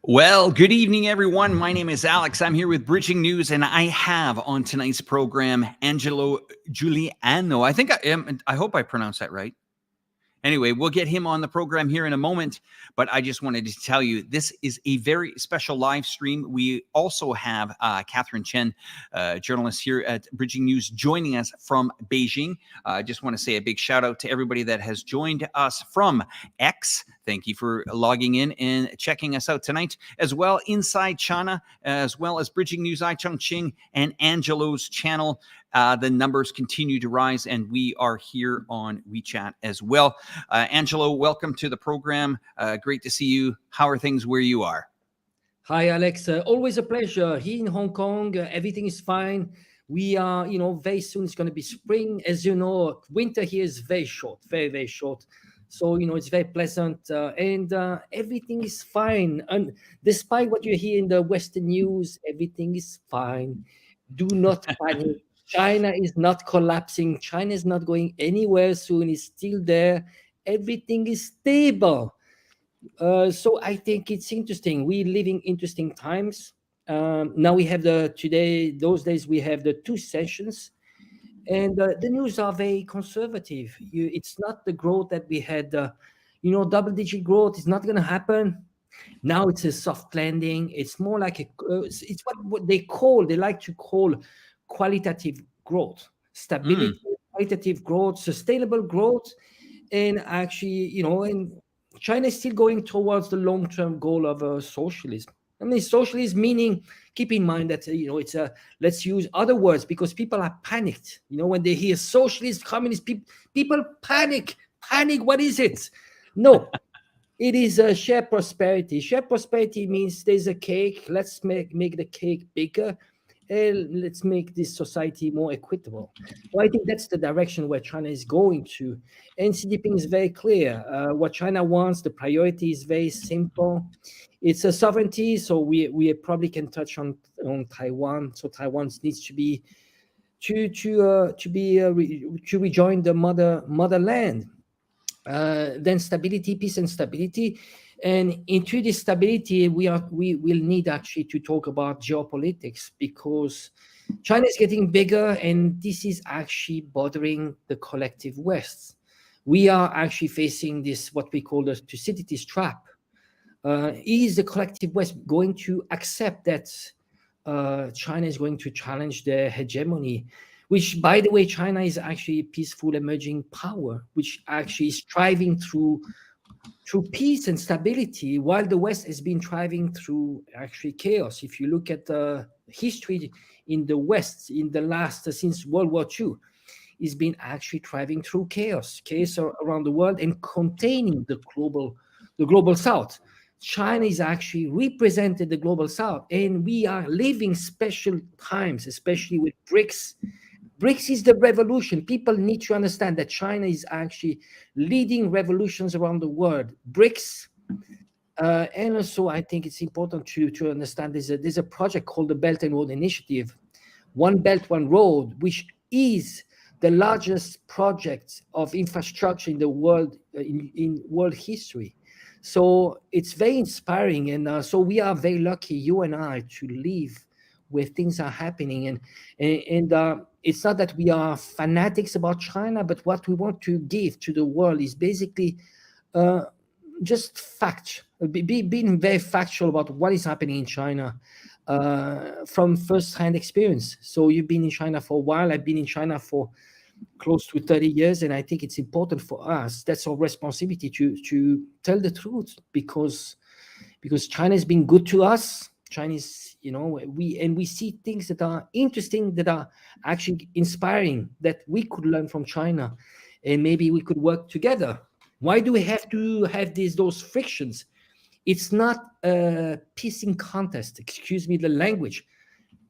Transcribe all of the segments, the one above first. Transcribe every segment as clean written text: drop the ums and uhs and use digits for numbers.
Well, good evening, everyone. My name is Alex. I'm here with Bridging News, and I have on tonight's program Angelo Giuliano. I hope I pronounced that right. Anyway, we'll get him on the program here in a moment, but I just wanted to tell you this is a very special live stream. We also have Catherine Chen, journalist here at Bridging News, joining us from Beijing. I just want to say a big shout out to everybody that has joined us from X. Thank you for logging in and checking us out tonight, as well inside China, as well as Bridging News Chongqing and Angelo's channel. The numbers continue to rise, and we are here on WeChat as well. Angelo, welcome to the program. Great to see you. How are things where you are? Hi, Alex. Always a pleasure. Here in Hong Kong, everything is fine. We are, very soon it's going to be spring. As you know, winter here is very short, very, very short. So, it's very pleasant and everything is fine. And despite what you hear in the Western news, everything is fine. Do not panic. China is not collapsing. China is not going anywhere soon. It's still there. Everything is stable. So I think it's interesting. We're living interesting times. Now we have those days we have the two sessions. And the news are very conservative. It's not the growth that we had, double-digit growth is not going to happen. Now it's a soft landing. It's more like it's what they like to call qualitative growth, stability, qualitative growth, sustainable growth. And actually, and China is still going towards the long-term goal of socialism. I mean, socialism meaning, keep in mind that, let's use other words because people are panicked. When they hear socialist, communist, people panic. What is it? No, it is a shared prosperity. Shared prosperity means there's a cake. Let's make the cake bigger. And let's make this society more equitable. Well, I think that's the direction where China is going to. And Xi Jinping is very clear. What China wants, the priority is very simple. It's a sovereignty, so we probably can touch on Taiwan. So Taiwan needs to rejoin the motherland. Then stability, peace, and stability. And into this stability, we will need actually to talk about geopolitics because China is getting bigger, and this is actually bothering the collective West. We are actually facing this what we call the Thucydides trap. Is the collective West going to accept that China is going to challenge their hegemony? Which, by the way, China is actually a peaceful emerging power, which actually is striving through peace and stability, while the West has been thriving through actually chaos. If you look at the history in the West in the last, since World War II, it's been actually thriving through chaos around the world and containing the global South. China is actually represented the global South, and we are living special times, especially with BRICS. BRICS is the revolution. People need to understand that China is actually leading revolutions around the world. BRICS, and also I think it's important to understand there's a project called the Belt and Road Initiative, One Belt, One Road, which is the largest project of infrastructure in the world, in world history. So it's very inspiring, and so we are very lucky, you and I, to live where things are happening. And it's not that we are fanatics about China, but what we want to give to the world is basically just fact, being very factual about what is happening in China from first-hand experience. So you've been in China for a while. I've been in China for close to 30 years, and I think it's important for us. That's our responsibility to tell the truth because China has been good to us. Chinese, we see things that are interesting, that are actually inspiring, that we could learn from China, and maybe we could work together. Why do we have to have those frictions? It's not a pissing contest, excuse me the language.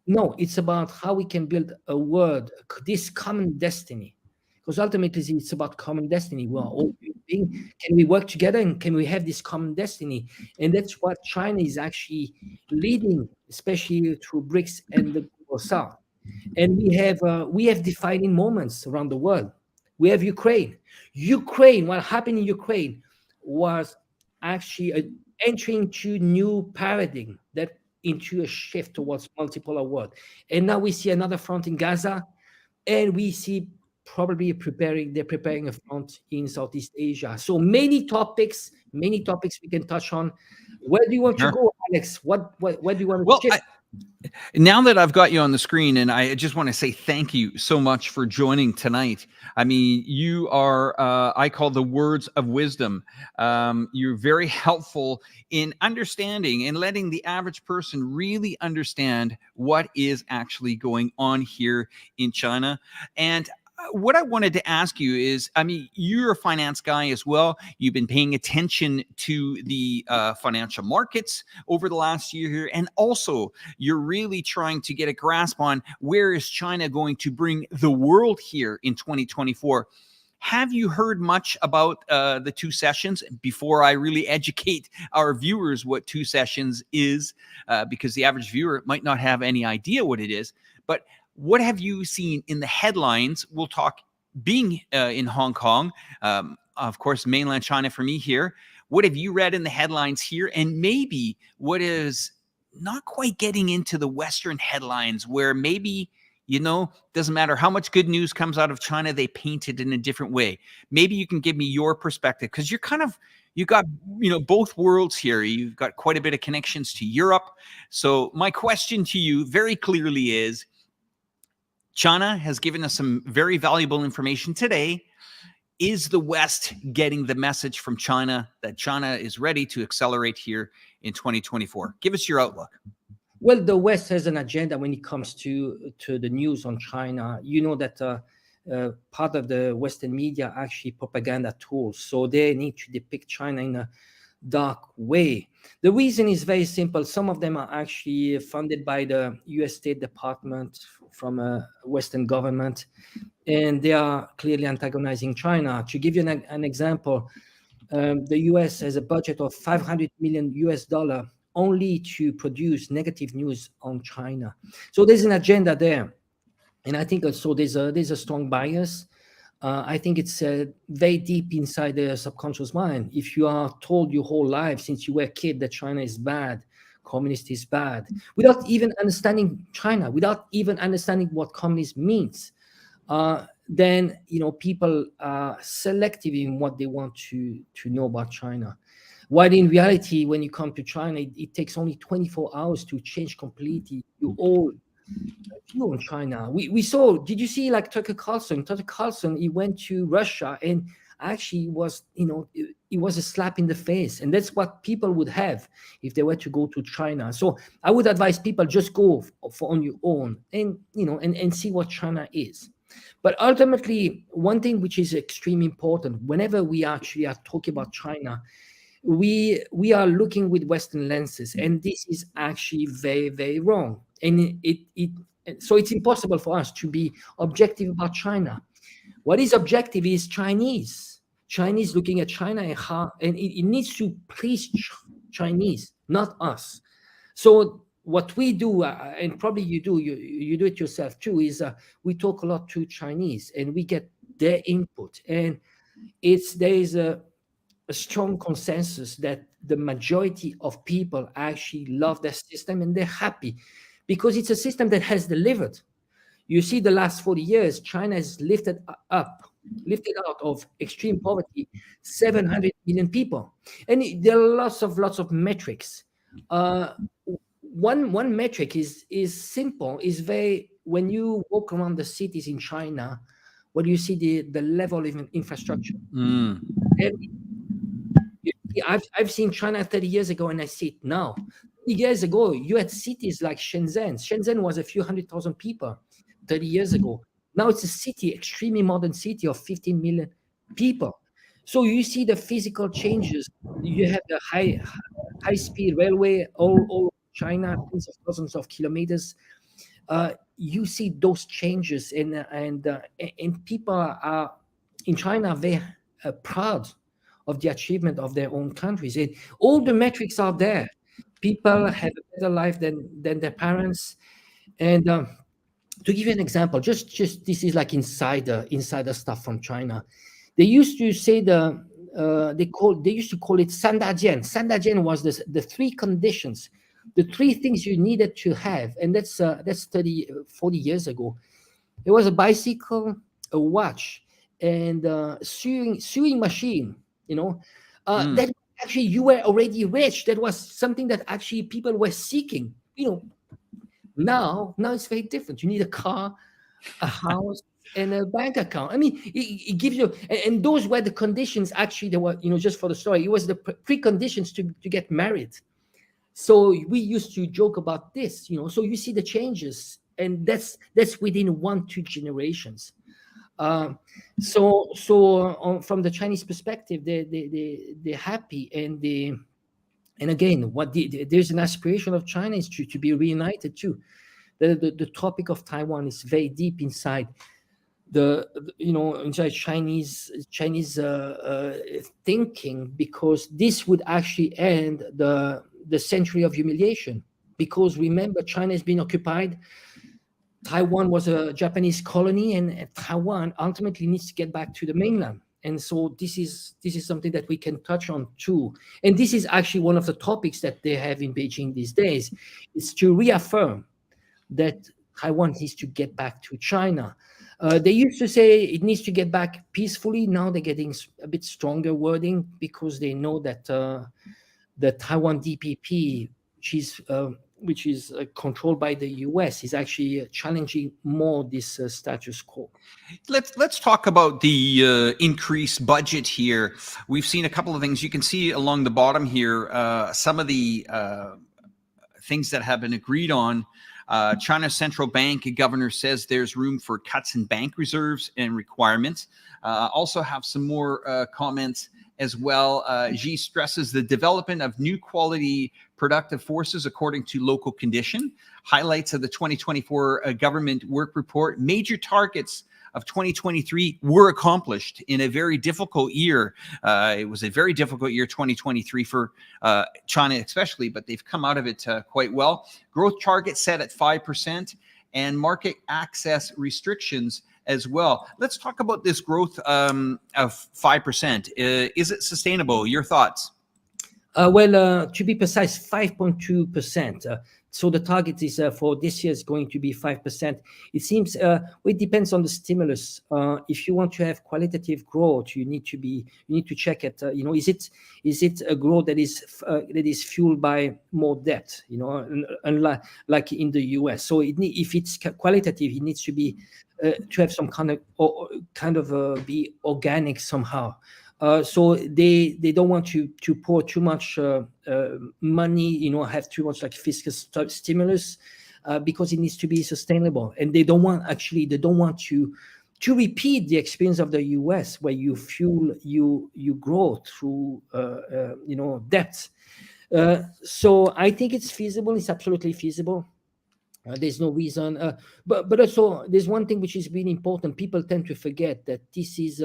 No, it's about how we can build a world, this common destiny. Because ultimately, it's about common destiny. We are all being. Can we work together, and can we have this common destiny? And that's what China is actually leading, especially through BRICS and the Global South. And we have defining moments around the world. We have Ukraine. What happened in Ukraine was actually entering to new paradigm, that into a shift towards multipolar world. And now we see another front in Gaza, and we see probably they're preparing a front in Southeast Asia. So many topics we can touch on. Where do you want to Sure. go, Alex? Where do you want to Well, shift? now that I've got you on the screen, and I just want to say thank you so much for joining tonight. I mean, you are, I call the words of wisdom. You're very helpful in understanding and letting the average person really understand what is actually going on here in China. And what I wanted to ask you is, I mean, you're a finance guy as well. You've been paying attention to the financial markets over the last year here, and also you're really trying to get a grasp on where is China going to bring the world here in 2024. Have you heard much about the two sessions before I really educate our viewers what two sessions is? Because the average viewer might not have any idea what it is. But what have you seen in the headlines? We'll talk being in Hong Kong, of course, mainland China for me here. What have you read in the headlines here? And maybe what is not quite getting into the Western headlines, where maybe, doesn't matter how much good news comes out of China, they paint it in a different way. Maybe you can give me your perspective, because you got, both worlds here. You've got quite a bit of connections to Europe. So my question to you very clearly is, China has given us some very valuable information today. Is the West getting the message from China that China is ready to accelerate here in 2024? Give us your outlook. Well, the West has an agenda when it comes to the news on China. You know that part of the Western media are actually propaganda tools, so they need to depict China in a dark way. The reason is very simple. Some of them are actually funded by the US State Department from a Western government, and they are clearly antagonizing China. To give you an example, the US has a budget of $500 million only to produce negative news on China. So there's an agenda there. And I think also there's a strong bias. I think it's very deep inside the subconscious mind. If you are told your whole life since you were a kid that China is bad, communist is bad, without even understanding China, without even understanding what communist means, then people are selective in what they want to know about China. While in reality, when you come to China, it takes only 24 hours to change completely your whole view on China. We saw, did you see like Tucker Carlson? Tucker Carlson, he went to Russia, and actually was, it was a slap in the face. And that's what people would have if they were to go to China. So I would advise people just go for on your own and, and see what China is. But ultimately, one thing which is extremely important, whenever we actually are talking about China, we are looking with Western lenses, and this is actually very, very wrong. And so it's impossible for us to be objective about China. What is objective is Chinese looking at China, and it needs to please Chinese, not us. So what we do, and probably you do it yourself too, is we talk a lot to Chinese, and we get their input, and there is a strong consensus that the majority of people actually love their system, and they're happy because it's a system that has delivered. You see, the last 40 years, China has lifted out of extreme poverty 700 million people, and there are lots of metrics. One metric is simple, is very, when you walk around the cities in China, what you see the level of infrastructure. I've seen China 30 years ago, and I see it now. 30 years ago, you had cities like Shenzhen. Shenzhen was a few 100,000 people 30 years ago. Now it's a city, extremely modern city of 15 million people. So you see the physical changes. You have the high-speed railway all China, tens of thousands of kilometers. You see those changes, and people are in China very proud of the achievement of their own countries. And all the metrics are there. People have a better life than their parents. And to give you an example, just this is like insider stuff from China. They used to say they used to call it Sandajian. Sandajian was the three conditions, the three things you needed to have, and that's 40 years ago. It was a bicycle, a watch, and sewing machine. That actually you were already rich. That was something that actually people were seeking. Now it's very different. You need a car, a house, and a bank account. I mean, it gives you, and those were the conditions. Actually, they were, just for the story, it was the preconditions to get married. So we used to joke about this, So you see the changes, and that's within 1-2 generations. From the Chinese perspective, they're happy, and again, there's an aspiration of China is to be reunited too. The topic of Taiwan is very deep inside inside Chinese thinking, because this would actually end the century of humiliation. Because remember, China has been occupied. Taiwan was a Japanese colony, and Taiwan ultimately needs to get back to the mainland. And so this is something that we can touch on too. And this is actually one of the topics that they have in Beijing these days, is to reaffirm that Taiwan needs to get back to China. They used to say it needs to get back peacefully. Now they're getting a bit stronger wording, because they know that the Taiwan DPP, which is controlled by the US, is actually challenging more this status quo. Let's talk about the increased budget here. We've seen a couple of things. You can see along the bottom here some of the things that have been agreed on. China's central bank governor says there's room for cuts in bank reserves and requirements. Also have some more comments as well. Xi stresses the development of new quality productive forces according to local condition. Highlights of the 2024 government work report. Major targets of 2023 were accomplished in a very difficult year. It was a very difficult year, 2023, for China especially, but they've come out of it quite well. Growth target set at 5%, and market access restrictions as well. Let's talk about this growth of 5%. Is it sustainable? Your thoughts? To be precise, 5.2%. So the target is for this year is going to be 5%. It seems it depends on the stimulus. If you want to have qualitative growth, you need to check it. Is it a growth that is fueled by more debt? Unlike like in the US. So if it's qualitative, it needs to be to have some kind of be organic somehow. So they don't want to pour too much money, have too much like fiscal stimulus, because it needs to be sustainable. And they don't want to repeat the experience of the US, where you fuel you grow through debt. So I think it's feasible. It's absolutely feasible. There's no reason, but also there's one thing which is really important. People tend to forget that this is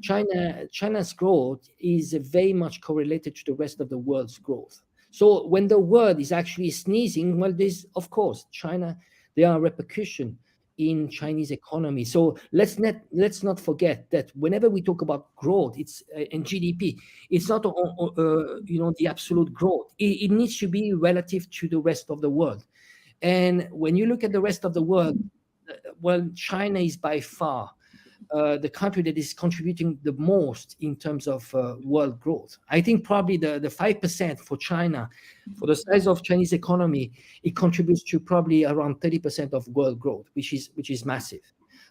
China's growth is very much correlated to the rest of the world's growth. So when the world is actually sneezing, well, there's, of course, there are repercussions in Chinese economy. So let's not forget that whenever we talk about growth, it's in GDP, it's not the absolute growth. It needs to be relative to the rest of the world. And when you look at the rest of the world, well, China is by far the country that is contributing the most in terms of world growth. I think probably the 5% for China, for the size of Chinese economy, it contributes to probably around 30% of world growth, which is massive.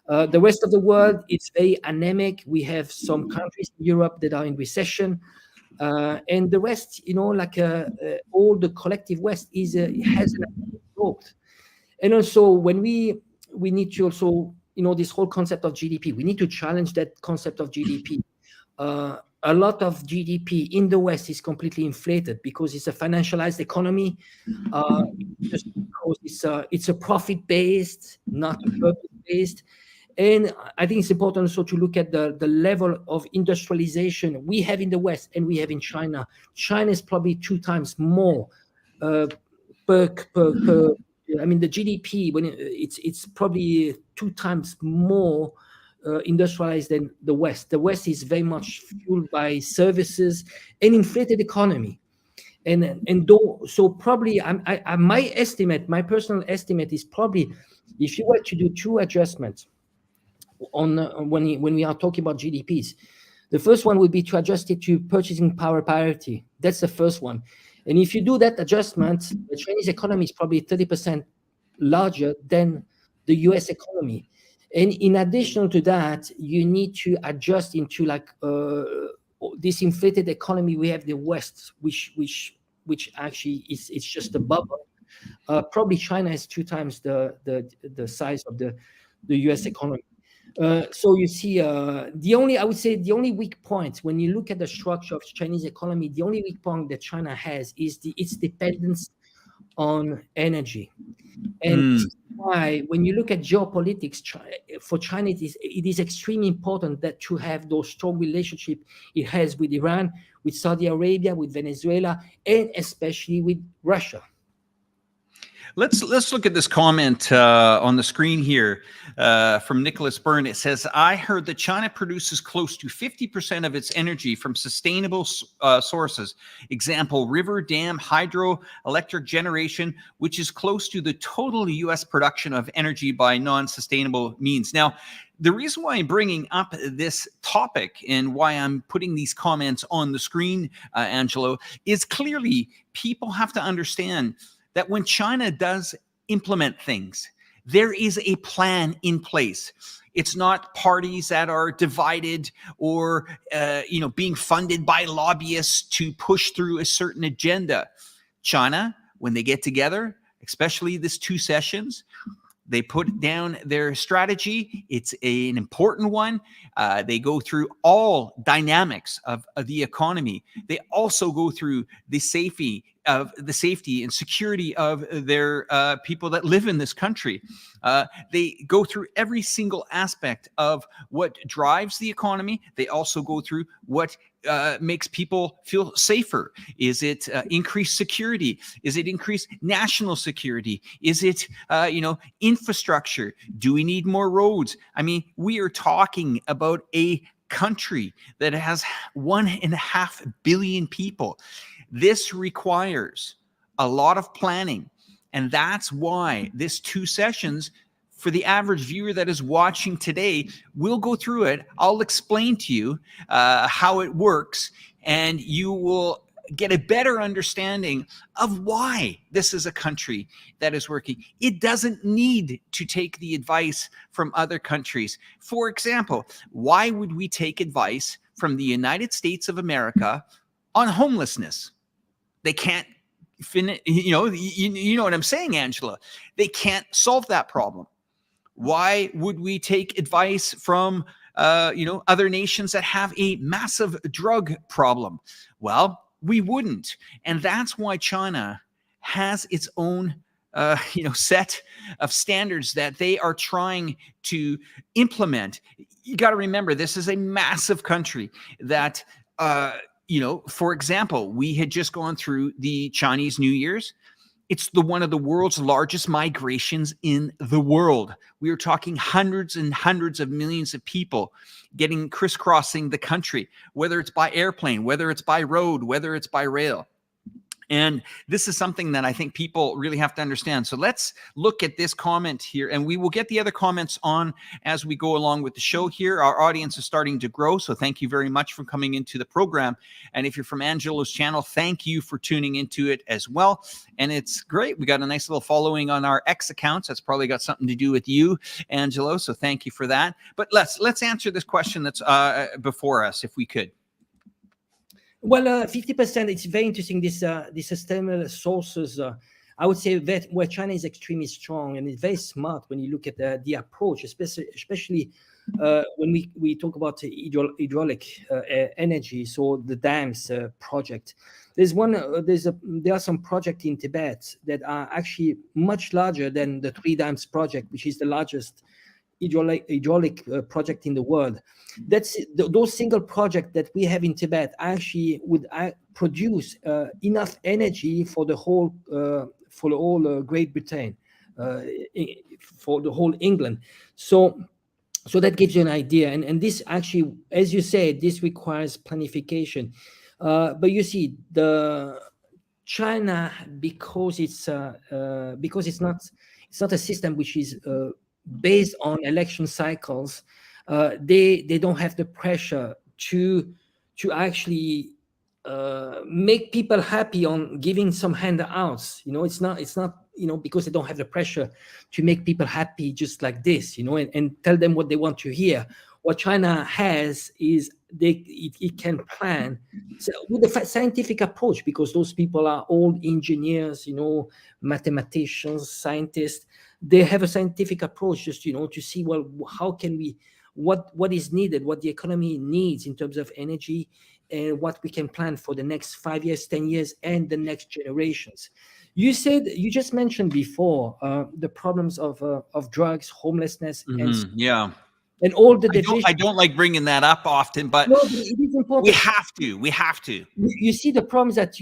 The rest of the world, it's very anemic. We have some countries in Europe that are in recession. And the rest, all the collective West has an anemic growth. And also when we need to also, this whole concept of GDP, we need to challenge that concept of GDP. A lot of GDP in the West is completely inflated because it's a financialized economy. Just because it's a profit-based, not purpose-based. And I think it's important also to look at the level of industrialization we have in the West and we have in China. China is probably 2 times more per. I mean, the GDP, when it's probably 2 times more industrialized than the West. The West is very much fueled by services and inflated economy. So probably my personal estimate is probably, if you were to do two adjustments on when we are talking about GDPs, the first one would be to adjust it to purchasing power parity. That's the first one. And if you do that adjustment, the Chinese economy is probably 30% larger than the US economy. And in addition to that, you need to adjust into like this inflated economy. We have the West, which actually is it's just a bubble. Probably China is 2 times the size of the US economy. So you see, I would say the only weak point when you look at the structure of Chinese economy, the only weak point that China has is its dependence on energy. And this is why when you look at geopolitics, for China, it is extremely important that to have those strong relationships it has with Iran, with Saudi Arabia, with Venezuela, and especially with Russia. Let's look at this comment on the screen here from Nicholas Byrne. It says, I heard that China produces close to 50% of its energy from sustainable sources. Example, river, dam, hydro, electric generation, which is close to the total U.S. production of energy by non-sustainable means. Now, the reason why I'm bringing up this topic and why I'm putting these comments on the screen, Angelo, is clearly people have to understand that when China does implement things, there is a plan in place. It's not parties that are divided or being funded by lobbyists to push through a certain agenda. China, when they get together, especially this 2 sessions, they put down their strategy. It's an important one. They go through all dynamics of the economy. They also go through the safety and security of their people that live in this country. They go through every single aspect of what drives the economy. They also go through what makes people feel safer. Is it increased security? Is it increased national security? Is it infrastructure? Do we need more roads? I mean, we are talking about a country that has 1.5 billion people. This requires a lot of planning, and that's why this 2 sessions, for the average viewer that is watching today, we'll go through it. I'll explain to you how it works, and you will get a better understanding of why this is a country that is working. It doesn't need to take the advice from other countries. For example, why would we take advice from the United States of America on homelessness? They can't finish, you know what I'm saying, Angela. They can't solve that problem. Why would we take advice from other nations that have a massive drug problem? Well, we wouldn't. And that's why China has its own set of standards that they are trying to implement. You got to remember, this is a massive country that for example, we had just gone through the Chinese New Year's. It's one of the world's largest migrations in the world. We are talking hundreds and hundreds of millions of people crisscrossing the country, whether it's by airplane, whether it's by road, whether it's by rail. And this is something that I think people really have to understand. So let's look at this comment here, and we will get the other comments on as we go along with the show here. Our audience is starting to grow, so thank you very much for coming into the program. And if you're from Angelo's channel, thank you for tuning into it as well. And it's great. We got a nice little following on our X accounts. That's probably got something to do with you, Angelo, so thank you for that. But let's answer this question that's before us, if we could. Well, 50%, it's very interesting, this sustainable sources. I would say that where China is extremely strong and it's very smart when you look at the approach, especially when we talk about hydraulic energy, so the dams project. There are some projects in Tibet that are actually much larger than the 3 dams project, which is the largest hydraulic project in the world. Those single projects that we have in Tibet actually would produce enough energy for the whole Great Britain, for the whole England. So So that gives you an idea, and this actually, as you said, this requires planification. But you see, the China, because it's not a system which is based on election cycles. They don't have the pressure to actually make people happy on giving some handouts. It's not because they don't have the pressure to make people happy just like this, and tell them what they want to hear. What China has is it can plan, so with the scientific approach, because those people are all engineers, mathematicians, scientists. They have a scientific approach just to see, well, how can we, what is needed, what the economy needs in terms of energy, and what we can plan for the next 5 years, 10 years, and the next generations. You just mentioned before the problems of drugs, homelessness, Yeah. and all the I divisions. don't like bringing that up often, but No, but it is important. we have to. We have to. You see the problems that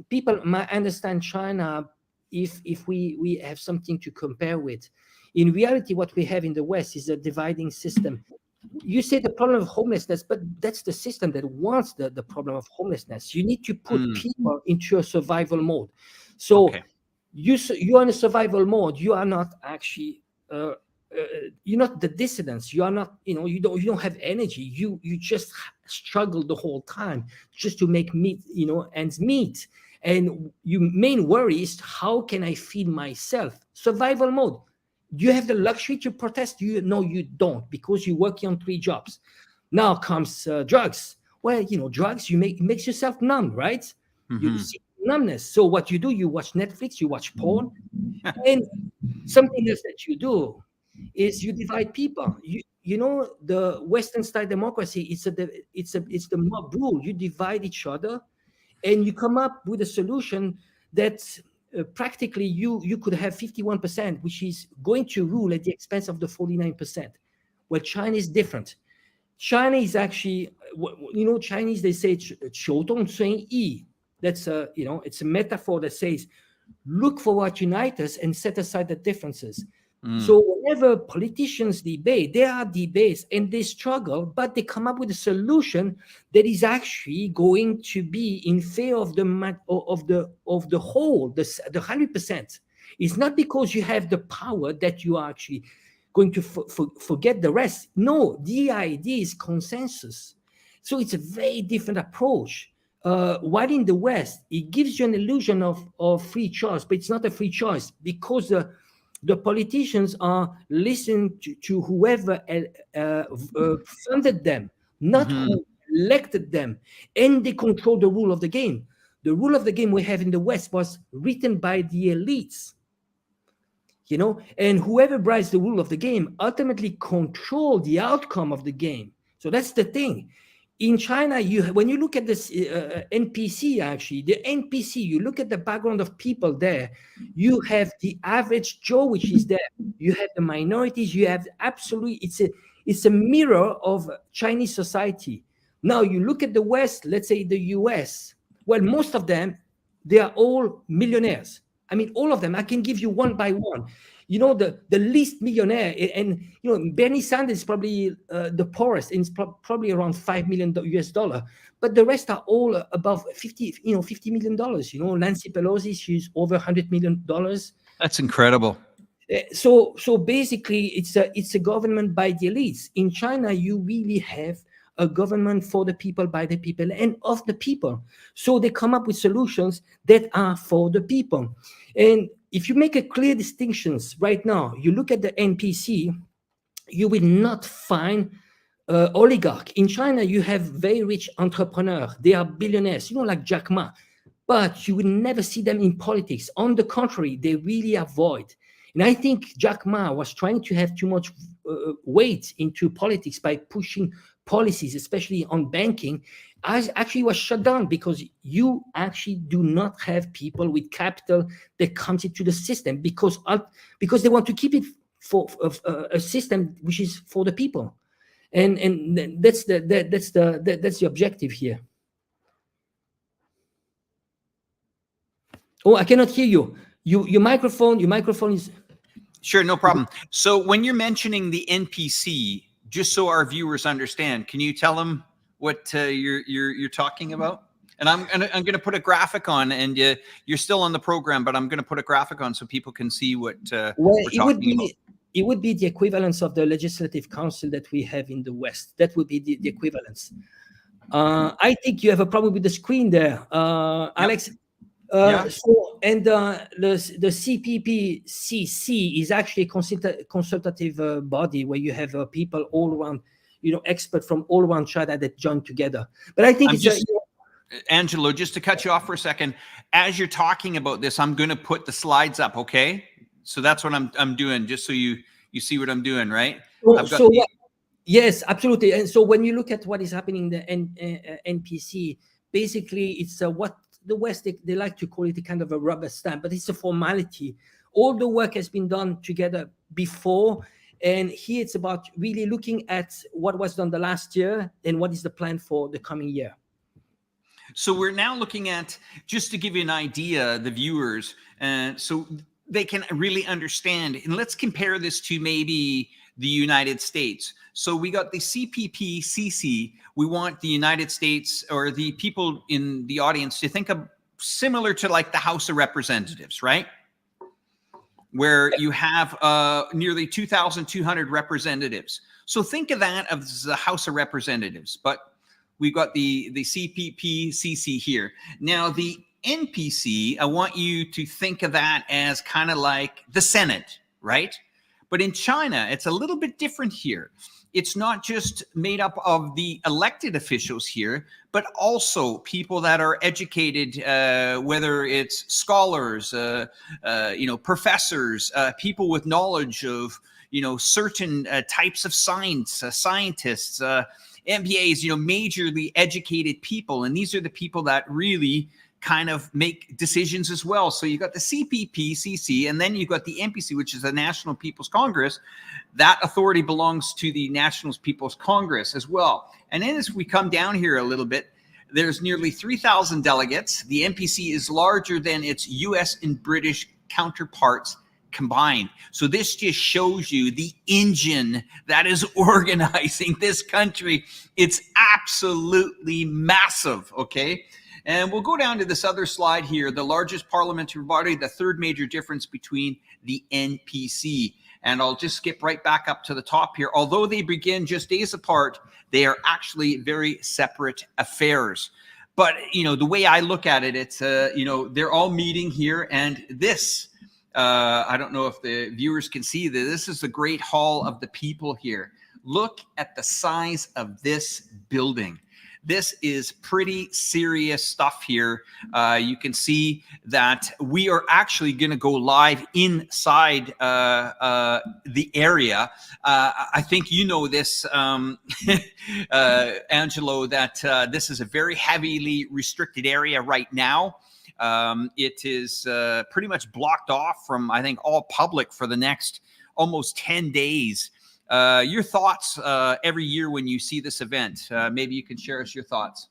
people might understand China if we have something to compare with. In reality, what we have in the West is a dividing system. You say the problem of homelessness, but that's the system that wants the problem of homelessness. You need to put people into a survival mode. So Okay. you're in a survival mode. You are not actually you're not the dissidents. You are not, you don't have energy. You just struggle the whole time just to make ends meet. And your main worry is, how can I feed myself? Survival mode. Do you have the luxury to protest? No, you don't, because you're working on 3 jobs. Now comes drugs. Well, drugs, makes yourself numb, right? You see numbness. So what you do, you watch Netflix, you watch porn, and something else that you do is you divide people. The Western style democracy, it's the mob rule. You divide each other, and you come up with a solution that practically you could have 51%, which is going to rule at the expense of the 49%. Well, China is different. China is actually, Chinese, they say 求同存异. That's it's a metaphor that says, look for what unites us and set aside the differences. So whenever politicians debate, there are debates and they struggle, but they come up with a solution that is actually going to be in favor of the whole, the 100%. It's not because you have the power that you are actually going to forget the rest. No, the idea is consensus. So it's a very different approach. While in the West, it gives you an illusion of free choice, but it's not a free choice, because the politicians are listening to whoever funded them, not who elected them, and they control the rule of the game. The rule of the game we have in the West was written by the elites, and whoever writes the rule of the game ultimately control the outcome of the game. So that's the thing. In China, when you look at this NPC, actually, the NPC, you look at the background of people there, you have the average Joe, which is there. You have the minorities. You have absolutely, it's a mirror of Chinese society. Now, you look at the West, let's say the US. Well, most of them, they are all millionaires. I mean, all of them. I can give you one by one. The least millionaire, and Bernie Sanders is probably the poorest, and it's probably around $5 million US, but the rest are all above $50 million. Nancy Pelosi, she's over $100 million. That's incredible. So basically, it's a government by the elites. In China, you really have a government for the people, by the people, and of the people. So they come up with solutions that are for the people. And if you make a clear distinctions right now, you look at the NPC, you will not find oligarch. In China, you have very rich entrepreneurs. They are billionaires, like Jack Ma. But you will never see them in politics. On the contrary, they really avoid. And I think Jack Ma was trying to have too much weight into politics by pushing policies, especially on banking. Actually was shut down, because you actually do not have people with capital that comes into the system, because they want to keep it for a system which is for the people, and that's the objective here. Oh, I cannot hear you. Your microphone is. Sure, no problem. So when you're mentioning the NPC, just so our viewers understand, can you tell them what you're talking about? And I'm gonna put a graphic on, and you're still on the program, but I'm gonna put a graphic on so people can see what we're talking about. It would be the equivalence of the Legislative Council that we have in the West. That would be the equivalence. I think you have a problem with the screen there, Alex. So, and the CPPCC is actually a consultative body where you have people all around, experts from all around China that join together. But I think Angelo, just to cut you off for a second, as you're talking about this, I'm going to put the slides up, okay? So that's what I'm doing, just so you see what I'm doing, right? Yes, absolutely. And so when you look at what is happening in the NPC, basically it's what the West, they like to call it a kind of a rubber stamp, but it's a formality. All the work has been done together before. And here it's about really looking at what was done the last year and what is the plan for the coming year. So we're now looking at, just to give you an idea, the viewers, so they can really understand. And let's compare this to maybe the United States. So we got the CPPCC. We want the United States, or the people in the audience, to think of similar to like the House of Representatives, right? Where you have nearly 2,200 representatives. So think of that as the House of Representatives, but we've got the CPPCC here. Now the NPC, I want you to think of that as kind of like the Senate, right? But in China, it's a little bit different here. It's not just made up of the elected officials here, but also people that are educated, whether it's scholars, professors, people with knowledge of, certain types of science, scientists, MBAs, majorly educated people. And these are the people that really kind of make decisions as well. So you got the CPPCC, and then you got the NPC, which is the National People's Congress. That authority belongs to the National People's Congress as well. And then as we come down here a little bit, there's nearly 3,000 delegates. The NPC is larger than its US and British counterparts combined. So this just shows you the engine that is organizing this country. It's absolutely massive, okay? And we'll go down to this other slide here, the largest parliamentary body, the third major difference between the NPC. And I'll just skip right back up to the top here. Although they begin just days apart, they are actually very separate affairs. But, the way I look at it, it's, they're all meeting here. And this, I don't know if the viewers can see that this is the Great Hall of the People here. Look at the size of this building. This is pretty serious stuff here. You can see that we are actually going to go live inside the area. I think you know this, Angelo, that this is a very heavily restricted area right now. It is pretty much blocked off from, I think, all public for the next almost 10 days. Your thoughts every year when you see this event? Maybe you can share us your thoughts.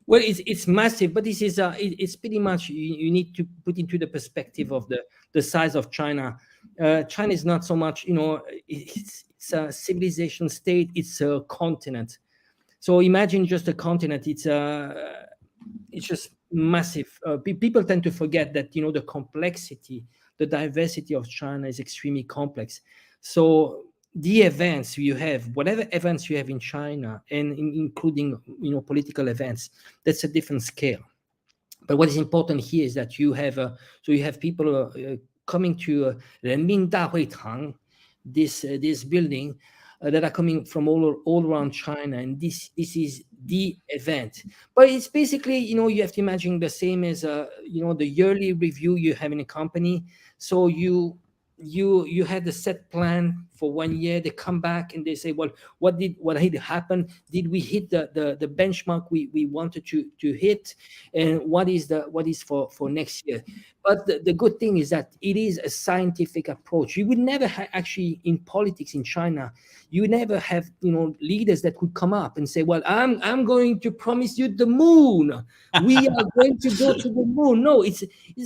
Well, it's massive, but this is it's pretty much you need to put into the perspective of the size of China. China is not so much, it's a civilization state. It's a continent. So imagine just a continent. It's just massive. People tend to forget that the complexity, the diversity of China is extremely complex. So the events you have, whatever events you have in China, and including political events, that's a different scale. But what is important here is that you have people coming to Renmin Dahuitang, this building, that are coming from all around China, and this is the event. But it's basically you have to imagine the same as the yearly review you have in a company. So you had the set plan for 1 year. They come back and they say, well, what did happen? Did we hit the benchmark we wanted to hit? And what is for next year? But the good thing is that it is a scientific approach. You would never actually, in politics in China, you never have leaders that would come up and say, well, I'm going to promise you the moon. We are going to go to the moon. No, it's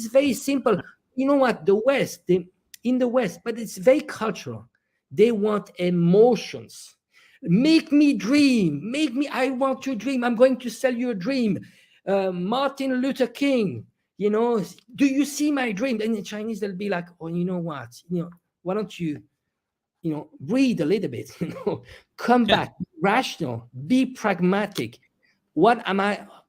very simple. You know what? The West, in the West, but it's very cultural. They want emotions. Make me dream. I want to dream. I'm going to sell you a dream. Martin Luther King, do you see my dream? And the Chinese, they'll be like, oh, you know what? Why don't you, breathe a little bit, come back, rational, be pragmatic.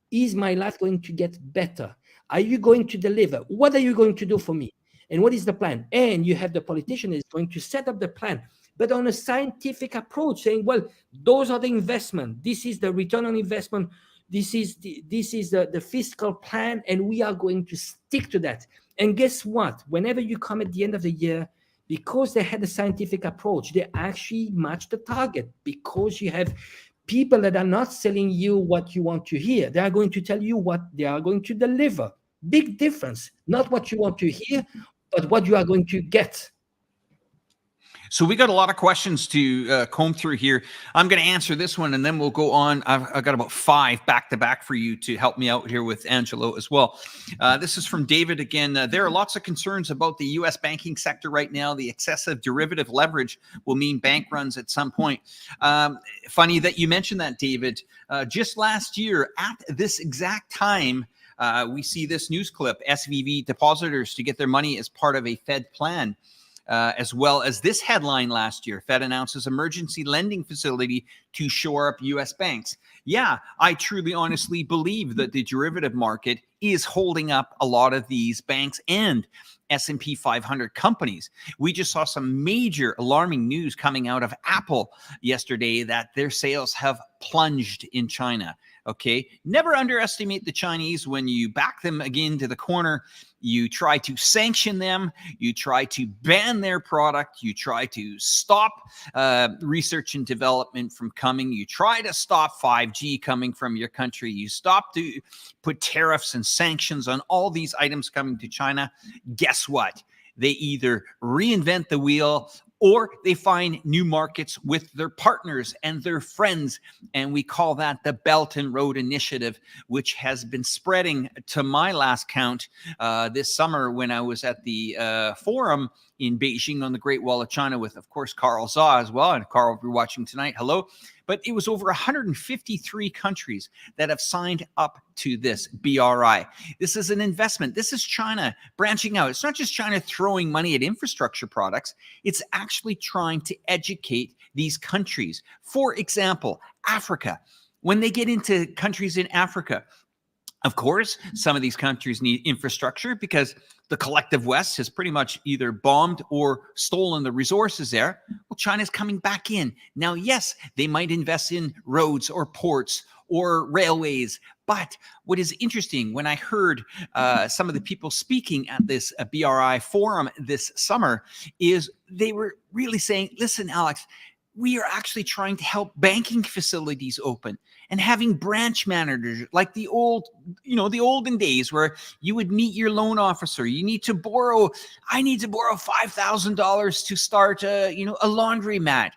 Is my life going to get better? Are you going to deliver? What are you going to do for me? And what is the plan? And you have the politician is going to set up the plan, but on a scientific approach, saying, well, those are the investment. This is the return on investment. This is the fiscal plan, and we are going to stick to that. And guess what? Whenever you come at the end of the year, because they had a scientific approach, they actually match the target, because you have people that are not selling you what you want to hear. They are going to tell you what they are going to deliver. Big difference. Not what you want to hear, but what you are going to get. So we got a lot of questions to comb through here. I'm going to answer this one, and then we'll go on. I've got about 5 back-to-back for you to help me out here with Angelo as well. This is from David again. There are lots of concerns about the U.S. banking sector right now. The excessive derivative leverage will mean bank runs at some point. Funny that you mentioned that, David. Just last year, at this exact time, we see this news clip, SVB depositors to get their money as part of a Fed plan. As well as this headline last year, Fed announces emergency lending facility to shore up U.S. banks. Yeah, I truly, honestly believe that the derivative market is holding up a lot of these banks and S&P 500 companies. We just saw some major alarming news coming out of Apple yesterday that their sales have plunged in China. Okay, never underestimate the Chinese. When you back them again to the corner, you try to sanction them, you try to ban their product, you try to stop research and development from coming, you try to stop 5G coming from your country, you stop to put tariffs and sanctions on all these items coming to China. Guess what? They either reinvent the wheel or they find new markets with their partners and their friends. And we call that the Belt and Road Initiative, which has been spreading, to my last count, this summer when I was at the forum in Beijing on the Great Wall of China with, of course, Carl Zaw as well. And Carl, if you're watching tonight, hello. But it was over 153 countries that have signed up to this BRI. This is an investment. This is China branching out. It's not just China throwing money at infrastructure products. It's actually trying to educate these countries. For example, Africa. When they get into countries in Africa, of course, some of these countries need infrastructure because the collective West has pretty much either bombed or stolen the resources there. Well, China's coming back in. Now, yes, they might invest in roads or ports or railways. But what is interesting, when I heard some of the people speaking at this BRI forum this summer, is they were really saying, listen, Alex, we are actually trying to help banking facilities open and having branch managers like the olden days where you would meet your loan officer. I need to borrow $5,000 to start a laundromat.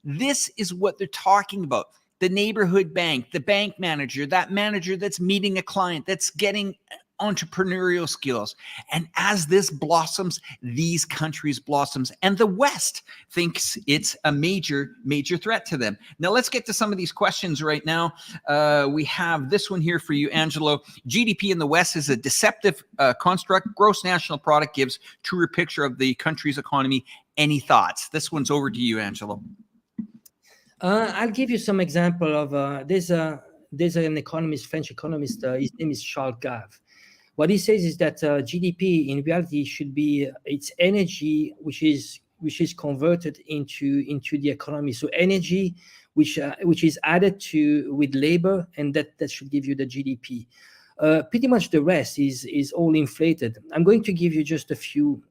This is what they're talking about. The neighborhood bank, the bank manager, that manager that's meeting a client, that's getting entrepreneurial skills. And as this blossoms, these countries blossoms, and the West thinks it's a major threat to them. Now let's get to some of these questions right now. We have this one here for you, Angelo. GDP in the West is a deceptive construct. Gross national product gives truer picture of the country's economy. Any thoughts? This one's over to you, Angelo. I'll give you some example of there's an economist, French economist. His name is Charles Gave. What he says is that GDP in reality should be its energy, which is converted into the economy. So energy, which is added to with labor, and that should give you the GDP. Pretty much the rest is all inflated. I'm going to give you just a few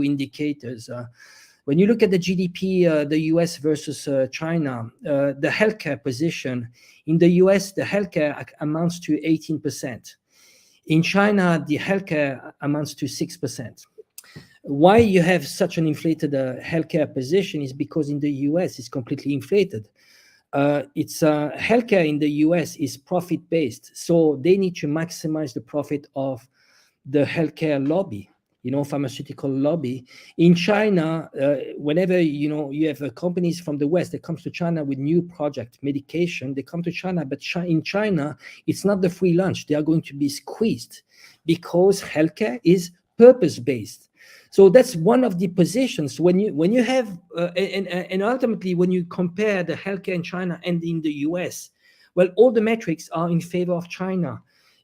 indicators. When you look at the GDP, the US versus China, the healthcare position in the US, the healthcare amounts to 18%. In China, the healthcare amounts to 6%. Why you have such an inflated healthcare position is because in the US it's completely inflated. Healthcare in the US is profit-based, so they need to maximize the profit of the healthcare lobby. pharmaceutical lobby. In China, whenever you have companies from the West that comes to China with new project medication, they come to China, but in China, it's not the free lunch. They are going to be squeezed because healthcare is purpose-based. So that's one of the positions when you have and ultimately when you compare the healthcare in China and in the US, well, all the metrics are in favor of China.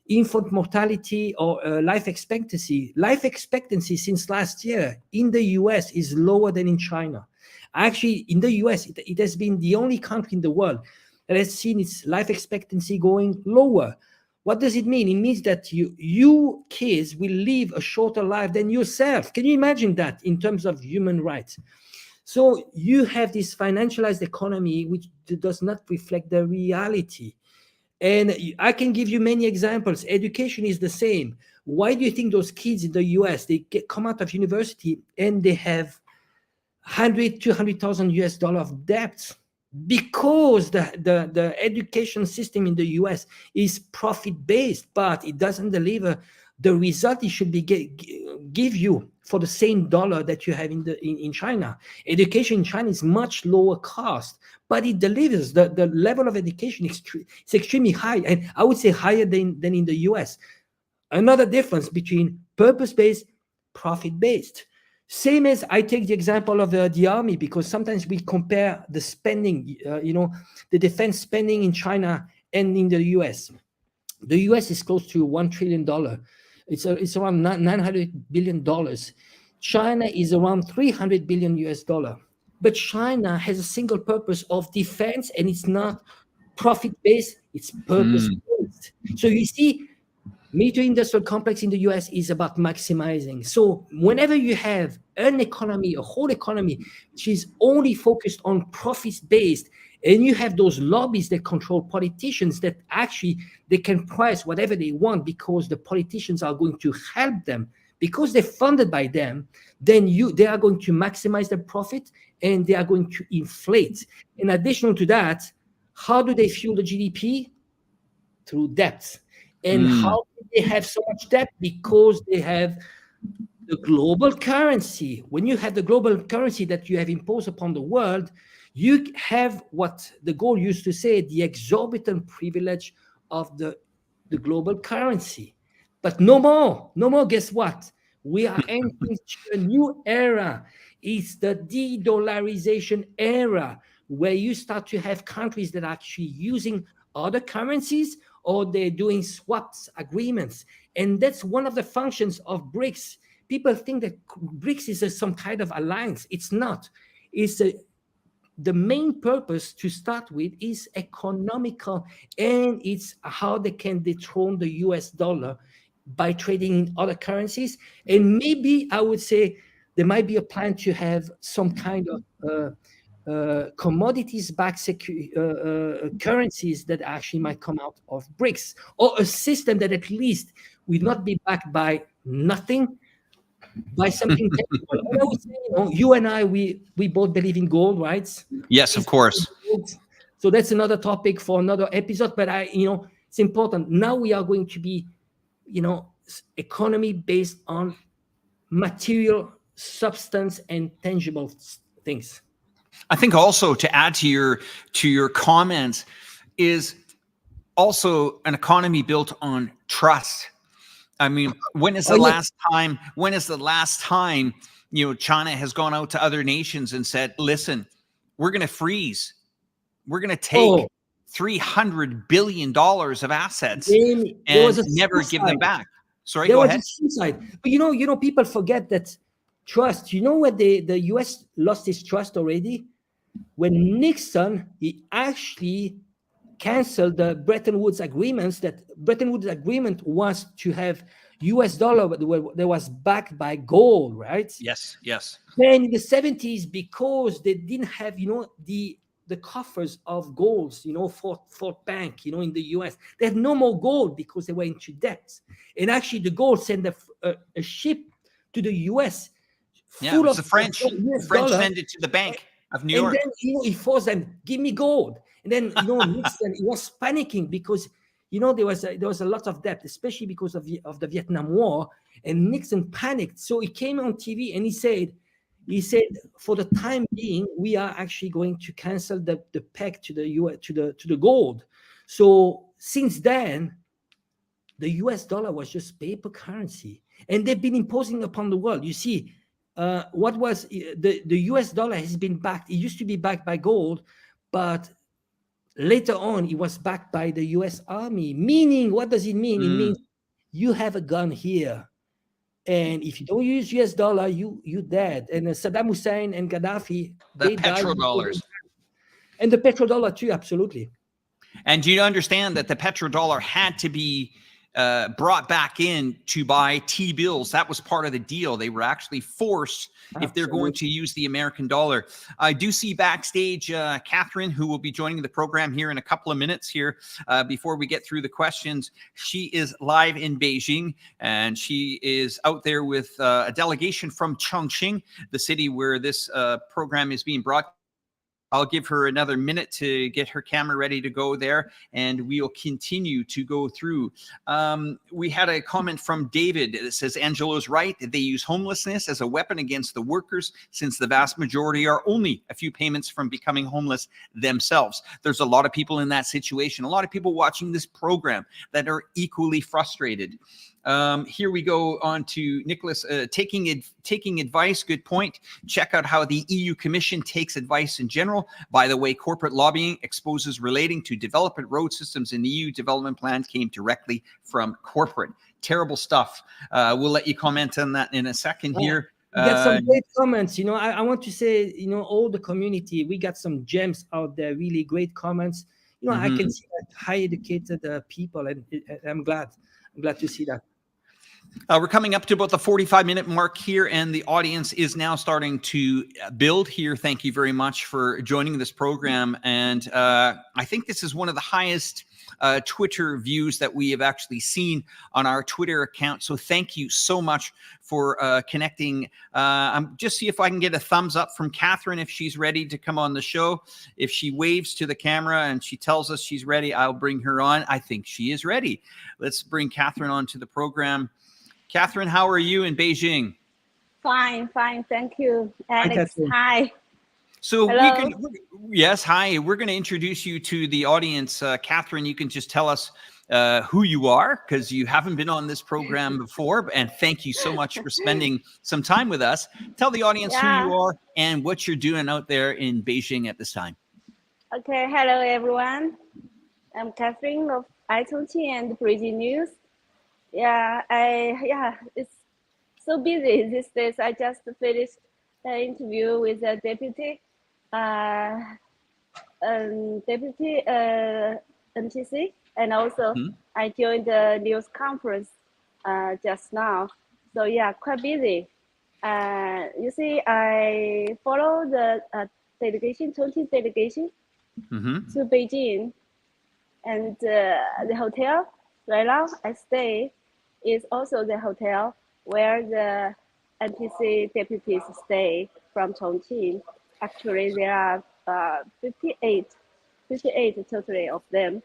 Infant mortality or life expectancy since last year in the US is lower than in China. Actually, in the US, it has been the only country in the world that has seen its life expectancy going lower. What does it mean? It means that you kids will live a shorter life than yourself. Can you imagine that in terms of human rights? So you have this financialized economy which does not reflect the reality. And I can give you many examples. Education is the same. Why do you think those kids in the US, they come out of university and they have $200,000 of debt? Because the education system in the US is profit-based, but it doesn't deliver the result it should be give you for the same dollar that you have in China. Education in China is much lower cost, but it delivers the level of education is extremely high, and I would say higher than in the US. Another difference between purpose-based, profit-based. Same as I take the example of the army, because sometimes we compare the spending, the defense spending in China and in the US. The US is close to $1 trillion. It's around $900 billion. China is around $300 billion US. But China has a single purpose of defense, and it's not profit-based, it's purpose-based. So you see, military industrial complex in the US is about maximizing. So whenever you have an economy, a whole economy, which is only focused on profits-based, and you have those lobbies that control politicians that actually they can price whatever they want because the politicians are going to help them, because they're funded by them, then they are going to maximize their profit and they are going to inflate. In addition to that, how do they fuel the GDP? Through debt. And how do they have so much debt? Because they have the global currency. When you have the global currency that you have imposed upon the world, you have what de Gaulle used to say, the exorbitant privilege of the global currency. But no more. Guess what? We are entering a new era. It's the de-dollarization era, where you start to have countries that are actually using other currencies, or they're doing swaps agreements. And that's one of the functions of BRICS. People think that BRICS is some kind of alliance. It's not. It's the main purpose to start with is economical, and it's how they can dethrone the US dollar by trading in other currencies. And maybe I would say there might be a plan to have some kind of commodities-backed currencies that actually might come out of BRICS, or a system that at least will not be backed by nothing, by something tangible. And I would say, you and I, we both believe in gold, right? Yes, of course. So that's another topic for another episode. But it's important. Now we are going to be, economy based on material substance and tangible things. I think also to add to your comments is also an economy built on trust. I mean, when is the last time China has gone out to other nations and said, listen, we're going to freeze, we're going to take $300 billion of assets and never give them back. Sorry, go ahead. But people forget that trust. You know where the US lost its trust already? When Nixon, he actually canceled the Bretton Woods agreements. That Bretton Woods agreement was to have US dollar that was backed by gold, right? Yes. Then in the 70s, because they didn't have, the coffers of golds, Fort Bank, in the US, they had no more gold because they were into debt. And actually the gold sent a ship to the US. Yeah, it was the French. French sent it to the Bank of New York. And then, he forced them, give me gold. And then, Nixon, he was panicking because You know, there was a lot of debt, especially because of the Vietnam War, and Nixon panicked. So he came on TV and he said, for the time being, we are actually going to cancel the peg to the US, to the gold. So since then, the US dollar was just paper currency, and they've been imposing upon the world. You see, what was the US dollar has been backed. It used to be backed by gold, but later on, it was backed by the US Army. Meaning, what does it mean? It means you have a gun here, and if you don't use US dollar, you dead. And Saddam Hussein and Gaddafi, The they died. petrodollars. And the petrodollar too, absolutely. And do you understand that the petrodollar had to be brought back in to buy T-bills? That was part of the deal. They were actually forced, if they're going to use the American dollar. I do see backstage Catherine, who will be joining the program here in a couple of minutes here before we get through the questions. She is live in Beijing, and she is out there with a delegation from Chongqing, the city where this program is being brought. I'll give her another minute to get her camera ready to go there, and we'll continue to go through. We had a comment from David that says, Angelo's right. They use homelessness as a weapon against the workers, since the vast majority are only a few payments from becoming homeless themselves. There's a lot of people in that situation, a lot of people watching this program that are equally frustrated. Here we go on to Nicholas, taking advice. Good point. Check out how the EU Commission takes advice in general. By the way, corporate lobbying exposes relating to development road systems in the EU development plans came directly from corporate. Terrible stuff. We'll let you comment on that in a second here. We got some great comments. You know, I want to say, you know, all the community, we got some gems out there, really great comments. You know, I can see that high educated people, and I'm glad to see that. We're coming up to about the 45-minute mark here, and the audience is now starting to build here. Thank you very much for joining this program. And I think this is one of the highest Twitter views that we have actually seen on our Twitter account. So thank you so much for connecting. I'm just see if I can get a thumbs up from Catherine if she's ready to come on the show. If she waves to the camera and she tells us she's ready, I'll bring her on. I think she is ready. Let's bring Catherine onto the program. Catherine, how are you in Beijing? Fine. Thank you, Alex. Hi. So yes, hi. We're going to introduce you to the audience. Catherine, you can just tell us who you are, because you haven't been on this program before. And thank you so much for spending some time with us. Tell the audience who you are and what you're doing out there in Beijing at this time. Okay. Hello, everyone. I'm Catherine of Chongqing and Breaking News. It's so busy these days. I just finished the interview with the deputy MTC, and also I joined the news conference just now. So yeah, quite busy. You see, I follow the delegation, Chongqing delegation to Beijing, and the hotel right now I stay is also the hotel where the NPC deputies stay from Chongqing. Actually, there are 58 totally of them.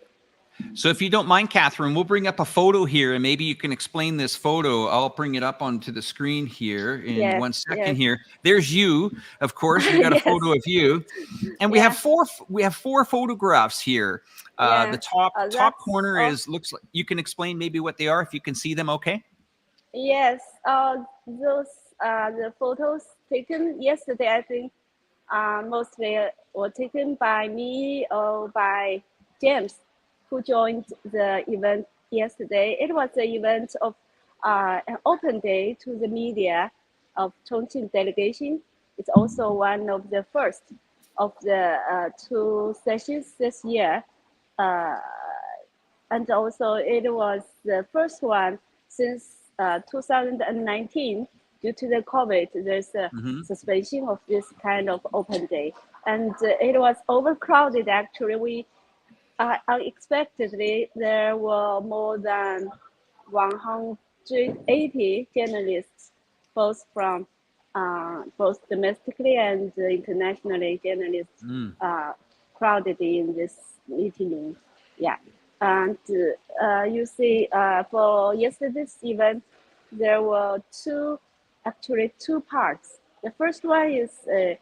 So if you don't mind, Catherine, we'll bring up a photo here, and maybe you can explain this photo. I'll bring it up onto the screen here in 1 second here. There's you, of course. We got a photo of you. And we have four photographs here. The top corner looks like, you can explain maybe what they are if you can see them, okay? Yes, those the photos taken yesterday, I think mostly were taken by me or by James, who joined the event yesterday. It was an event of an open day to the media of Chongqing delegation. It's also one of the first of the 2 sessions this year. And also it was the first one since 2019. Due to the COVID, there's a suspension of this kind of open day. And it was overcrowded, actually. Unexpectedly, there were more than 180 journalists, both from both domestically and internationally journalists crowded in this meeting room. Yeah. And you see, for yesterday's event, there were actually two parts. The first one is a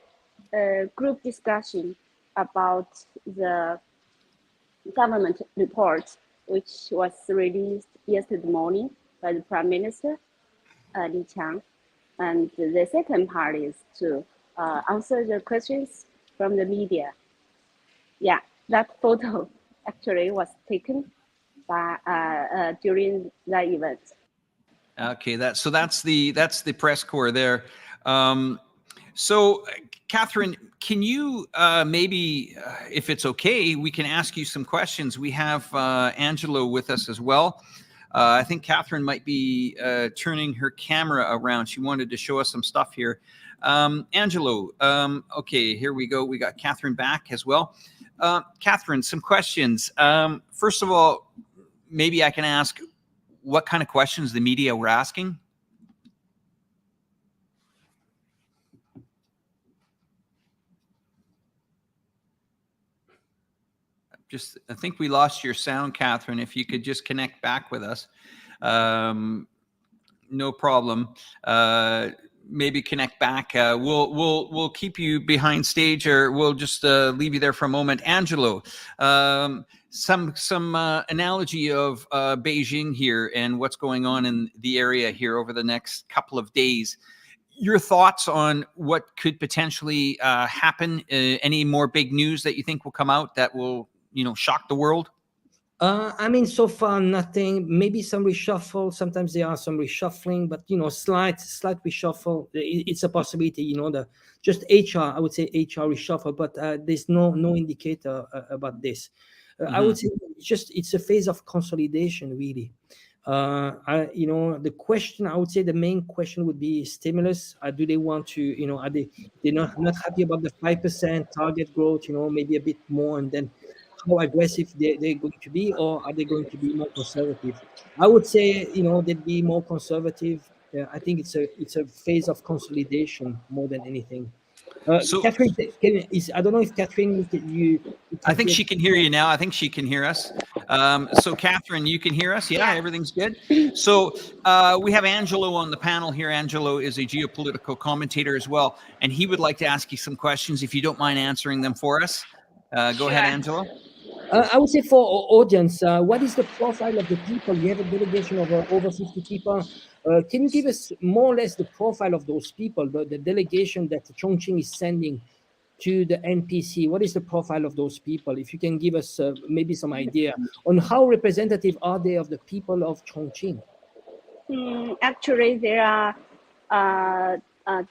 group discussion about the government report, which was released yesterday morning by the Prime Minister, Li Qiang. And the second part is to answer the questions from the media. Yeah, that photo actually was taken by during that event. Okay, that's the press corps there. So, Catherine, can you maybe, if it's okay, we can ask you some questions. We have Angelo with us as well. I think Catherine might be turning her camera around. She wanted to show us some stuff here. Angelo, okay, here we go. We got Catherine back as well. Catherine, some questions. First of all, maybe I can ask what kind of questions the media were asking. I think we lost your sound, Catherine. If you could just connect back with us. No problem. Maybe connect back. We'll keep you behind stage, or we'll just leave you there for a moment. Angelo, some analogy of Beijing here and what's going on in the area here over the next couple of days. Your thoughts on what could potentially happen? Any more big news that you think will come out that will, shock the world? I mean, so far nothing. Maybe some reshuffle. Sometimes there are some reshuffling, but slight reshuffle. It's a possibility. Just HR. I would say HR reshuffle, but there's no indicator about this. I would say it's a phase of consolidation, really. The question, I would say the main question would be stimulus. Do they want to, are they're not happy about the 5% target growth? Maybe a bit more, and then how aggressive they're going to be, or are they going to be more conservative? I would say, they'd be more conservative. I think it's a phase of consolidation more than anything. So, Catherine, I don't know if Catherine, I think she can hear you now. I think she can hear us. So, Catherine, you can hear us? Yeah, everything's good. So, we have Angelo on the panel here. Angelo is a geopolitical commentator as well, and he would like to ask you some questions, if you don't mind answering them for us. Go ahead, Angelo. I would say for our audience, what is the profile of the people? You have a delegation of over 50 people. Can you give us more or less the profile of those people, the delegation that Chongqing is sending to the NPC? What is the profile of those people? If you can give us maybe some idea on how representative are they of the people of Chongqing? Actually, there are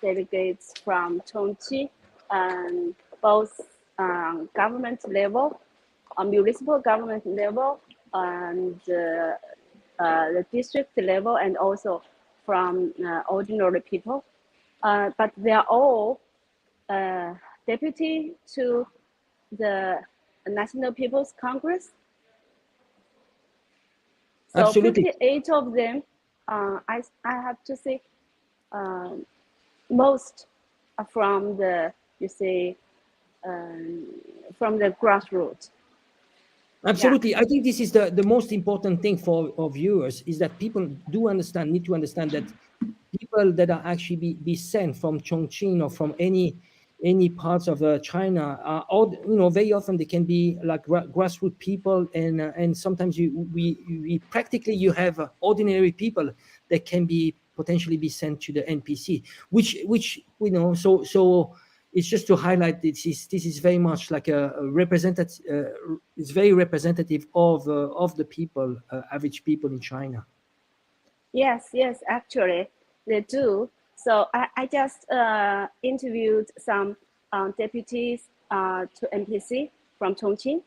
delegates from Chongqing, both government level, municipal government level, and the district level, and also from ordinary people. But they are all deputy to the National People's Congress. So Absolutely. 58 of them, I have to say, most are from the, from the grassroots. Absolutely. Yeah. I think this is the most important thing for our viewers, is that people need to understand that people that are actually be sent from Chongqing or from any parts of China are all, very often they can be like grassroots people, and sometimes we practically you have ordinary people that can be potentially be sent to the NPC, which so it's just to highlight this is very much like a representative. It's very representative of the people, average people in China. Yes, actually they do. So I just interviewed some deputies to NPC from Chongqing.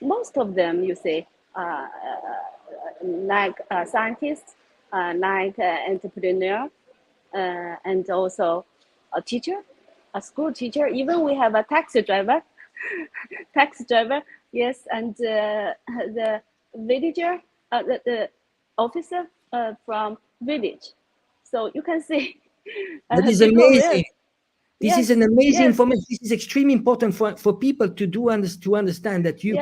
Most of them, like scientists, like entrepreneur, and also a teacher, a school teacher. Even we have a taxi driver, yes, and the villager, the officer from village. So you can see that is amazing. This is an amazing information. This is extremely important for people to understand that you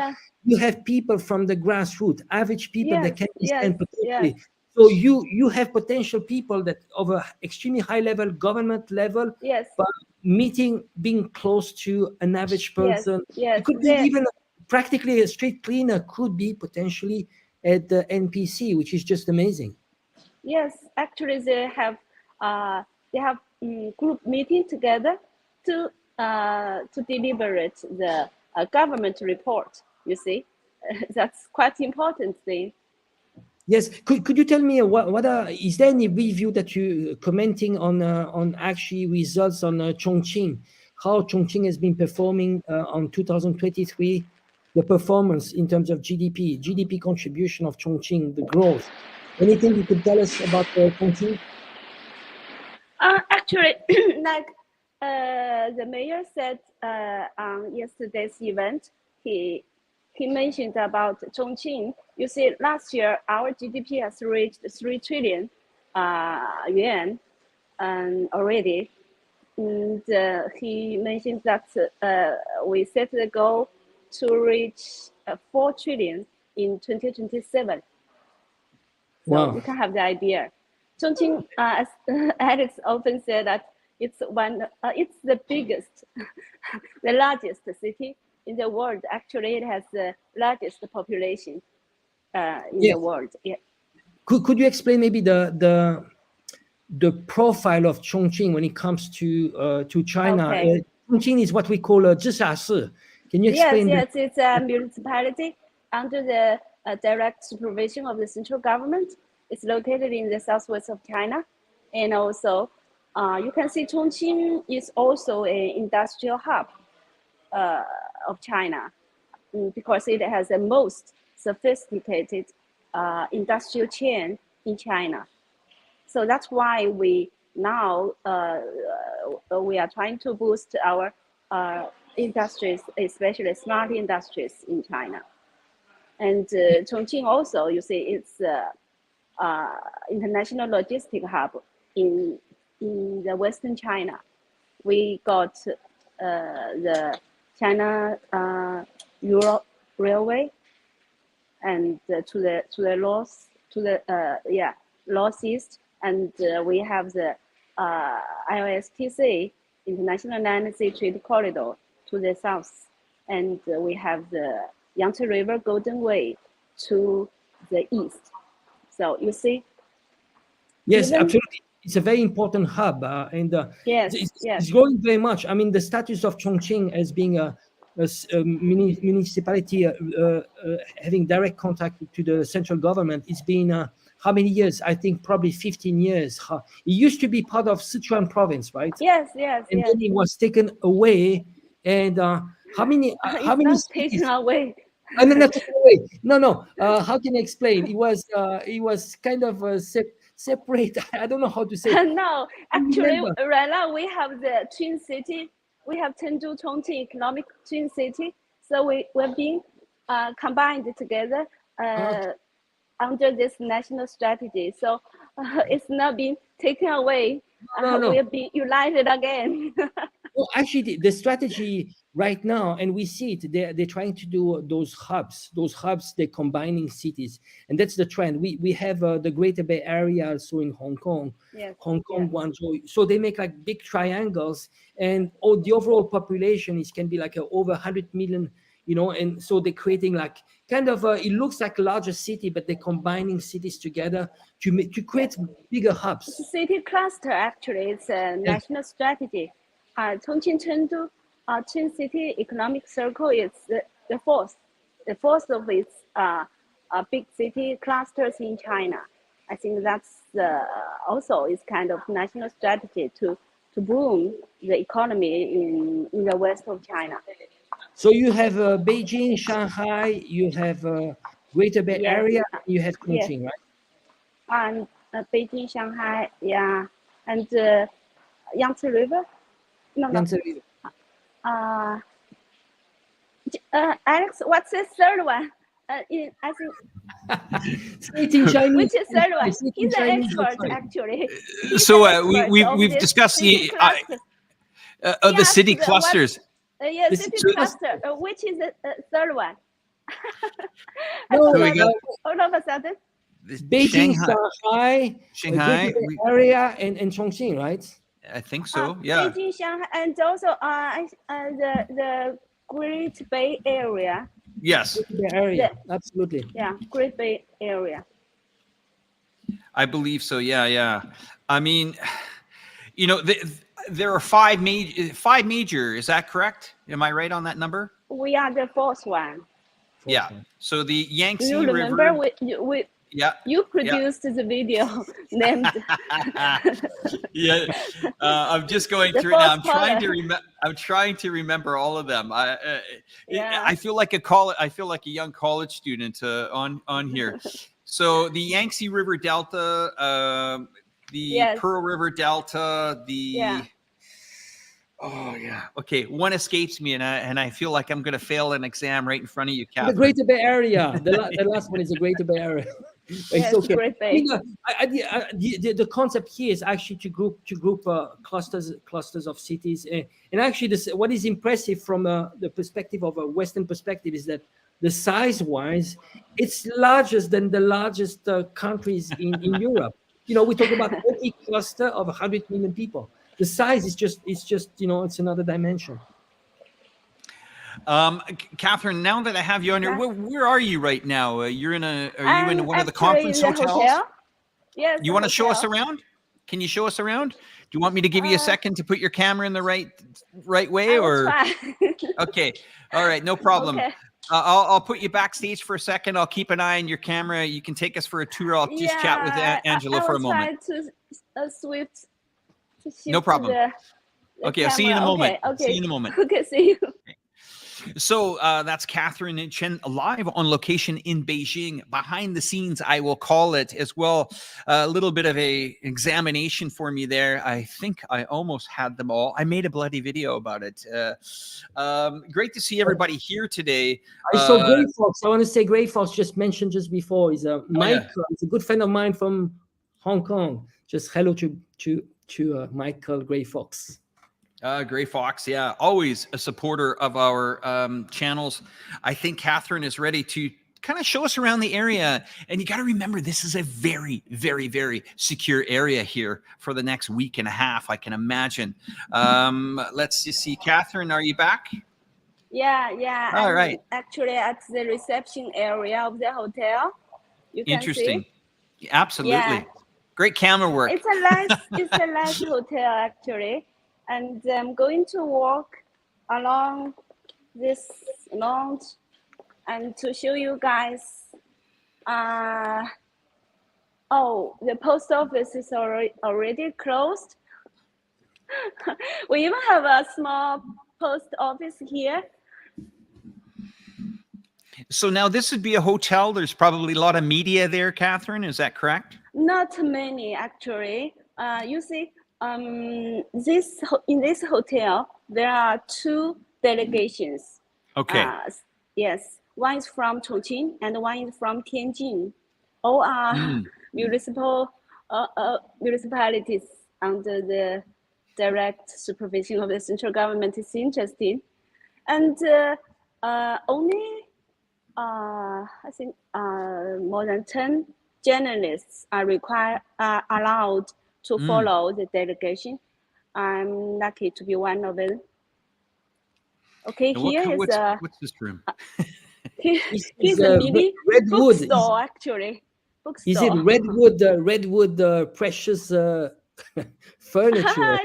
have people from the grassroots, average people that can stand potentially. So you have potential people that of a extremely high level, government level, but being close to an average person. It could be even practically a street cleaner could be potentially at the NPC, which is just amazing. Yes, actually they have group meeting together to deliberate the government report. You see, that's quite important thing. Yes, could you tell me what is there any review that you commenting on actually results on Chongqing, how Chongqing has been performing on 2023, the performance in terms of GDP contribution of Chongqing, the growth. Anything you could tell us about Chongqing? Actually, like the mayor said on yesterday's event, he mentioned about Chongqing. You see, last year our GDP has reached 3 trillion yuan already. And he mentioned that we set the goal to reach 4 trillion in 2027. So you can have the idea. Chongqing, as Alex often said, that it's the biggest, the largest city in the world. Actually, it has the largest population in the world. Yeah. Could you explain maybe the profile of Chongqing when it comes to China? Okay. Chongqing is what we call a 直辖市. Can you explain? Yes, it's a municipality under the direct supervision of the central government. It's located in the southwest of China, and also you can see Chongqing is also an industrial hub of China because it has the most sophisticated industrial chain in China. So that's why we now we are trying to boost our industries, especially smart industries in China. And Chongqing also, you see, it's international logistic hub in the Western China. We got the China Europe Railway, and to the northeast, and we have the IOSTC, International Land Sea Trade Corridor, to the south, and we have the Yangtze River Golden Way to the east. So you see. Yes, absolutely. It's a very important hub, and it's growing very much. I mean, the status of Chongqing as being a municipality having direct contact to the central government, it's been how many years? I think probably 15 years. It used to be part of Sichuan province, right? Yes. And then it was taken away. And how many taken away? Not taken away. No. How can I explain? It was kind of separate. I don't know how to say. No, actually, right now we have the twin city. We have Chengdu, Chongqing economic twin city. So we're being combined together under this national strategy. So it's not being taken away. No. We're being united again. Well, actually, the strategy right now, and we see it, they're trying to do those hubs, they're combining cities. And that's the trend. We have the Greater Bay Area also in Hong Kong, Guangzhou. So they make like big triangles, and the overall population can be like over 100 million, and so they're creating like kind of it looks like a larger city, but they're combining cities together to create bigger hubs. It's a city cluster, actually. It's a national strategy. Chongqing, Chengdu, Twin City Economic Circle is the fourth of its big city clusters in China. I think that's also is kind of national strategy to boom the economy in the west of China. So you have Beijing, Shanghai, you have Greater Bay Area, you have Chongqing, right? And Beijing, Shanghai, and Yangtze River. Yangtze River. Alex, what's the third one? I think. Speaking Chinese. Which is third one? He's an expert, actually. So we've discussed the. Of the Yes, city clusters. Yeah, The city city cluster. Which is the third one? I No, So we forgot got all of a sudden. Beijing, Shanghai, Greater Bay Area, and Chongqing, right? I think so. Yeah. Beijing, Shanghai, and also the Great Bay Area. Yes, Greater Bay Area, absolutely. Yeah, Great Bay Area. I believe so. Yeah, yeah. I mean, you know, there are five major. Is that correct? Am I right on that number? We are the fourth one. Yeah. So the Do Yangtze you remember? River. Yeah. You produced the video named. Yeah. I'm just going The through it now. fourth caller. I'm trying to remember all of them. Yeah. I feel like I feel like a young college student on here. So the Yangtze River Delta, the Yes. Pearl River Delta, the Yeah. oh yeah, okay. One escapes me, and I feel like I'm going to fail an exam right in front of you, The Catherine. Greater Bay Area. The last one is the Greater Bay Area. It's Yes, okay. Great I Bay. mean, the concept here is actually to group clusters of cities, and actually what is impressive from the perspective of a Western perspective is that the size-wise, it's larger than the largest countries in Europe. You know, we talk about a cluster of 100 million people. The size is just it's another dimension. Catherine, now that I have you on here, where are you right now? Are you in one of the Actually conference in the hotels? hotel. Yes. You want to show us around? Can you show us around? Do you want me to give you a second to put your camera in the right way, I will or? try. Okay, all right, no problem. Okay. I'll put you backstage for a second. I'll keep an eye on your camera. You can take us for a tour. I'll just chat with Angela for a moment. I will try to shift No problem. the Okay, I'll see you in a moment. Okay. See you in a moment. Okay, see you. So that's Catherine Chen live on location in Beijing. Behind the scenes, I will call it as well. A little bit of a examination for me there. I think I almost had them all. I made a bloody video about it. Great to see everybody here today. I saw Gray Fox. I want to say Gray Fox just mentioned just before is Mike. Yeah. It's a good friend of mine from Hong Kong. Just hello to Michael Gray Fox. Gray Fox, yeah, always a supporter of our channels. I think Catherine is ready to kind of show us around the area. And you got to remember, this is a very, very, very secure area here for the next week and a half, I can imagine. Let's just see. Catherine, are you back? Yeah. All I'm right. actually at the reception area of the hotel. You can Interesting. see. Absolutely. Yeah. Great camera work. It's a nice hotel actually. And I'm going to walk along this lounge and to show you guys. The post office is already closed. We even have a small post office here. So now this would be a hotel. There's probably a lot of media there, Catherine. Is that correct? Not many, actually. You see, in this hotel, there are two delegations. Okay. Yes, one is from Chongqing and one is from Tianjin. All are municipalities under the direct supervision of the central government. Is interesting, and only I think more than 10 journalists are allowed to follow the delegation. I'm lucky to be one of them. Okay, what's this room? Here's a mini Redwood bookstore, actually. Bookstore. Is it redwood precious furniture?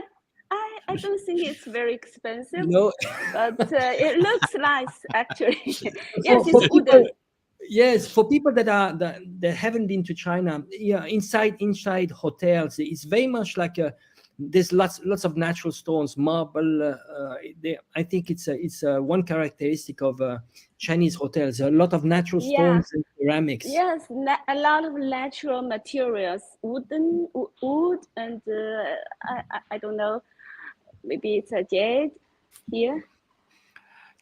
I don't think it's very expensive. No, but it looks nice, actually. Yes, it's wooden. Yes, for people that haven't been to China, yeah, inside hotels, it's very much like there's lots of natural stones, marble. I think it's one characteristic of Chinese hotels. A lot of natural stones and ceramics. Yes, a lot of natural materials, wood, and I don't know, maybe it's a jade here.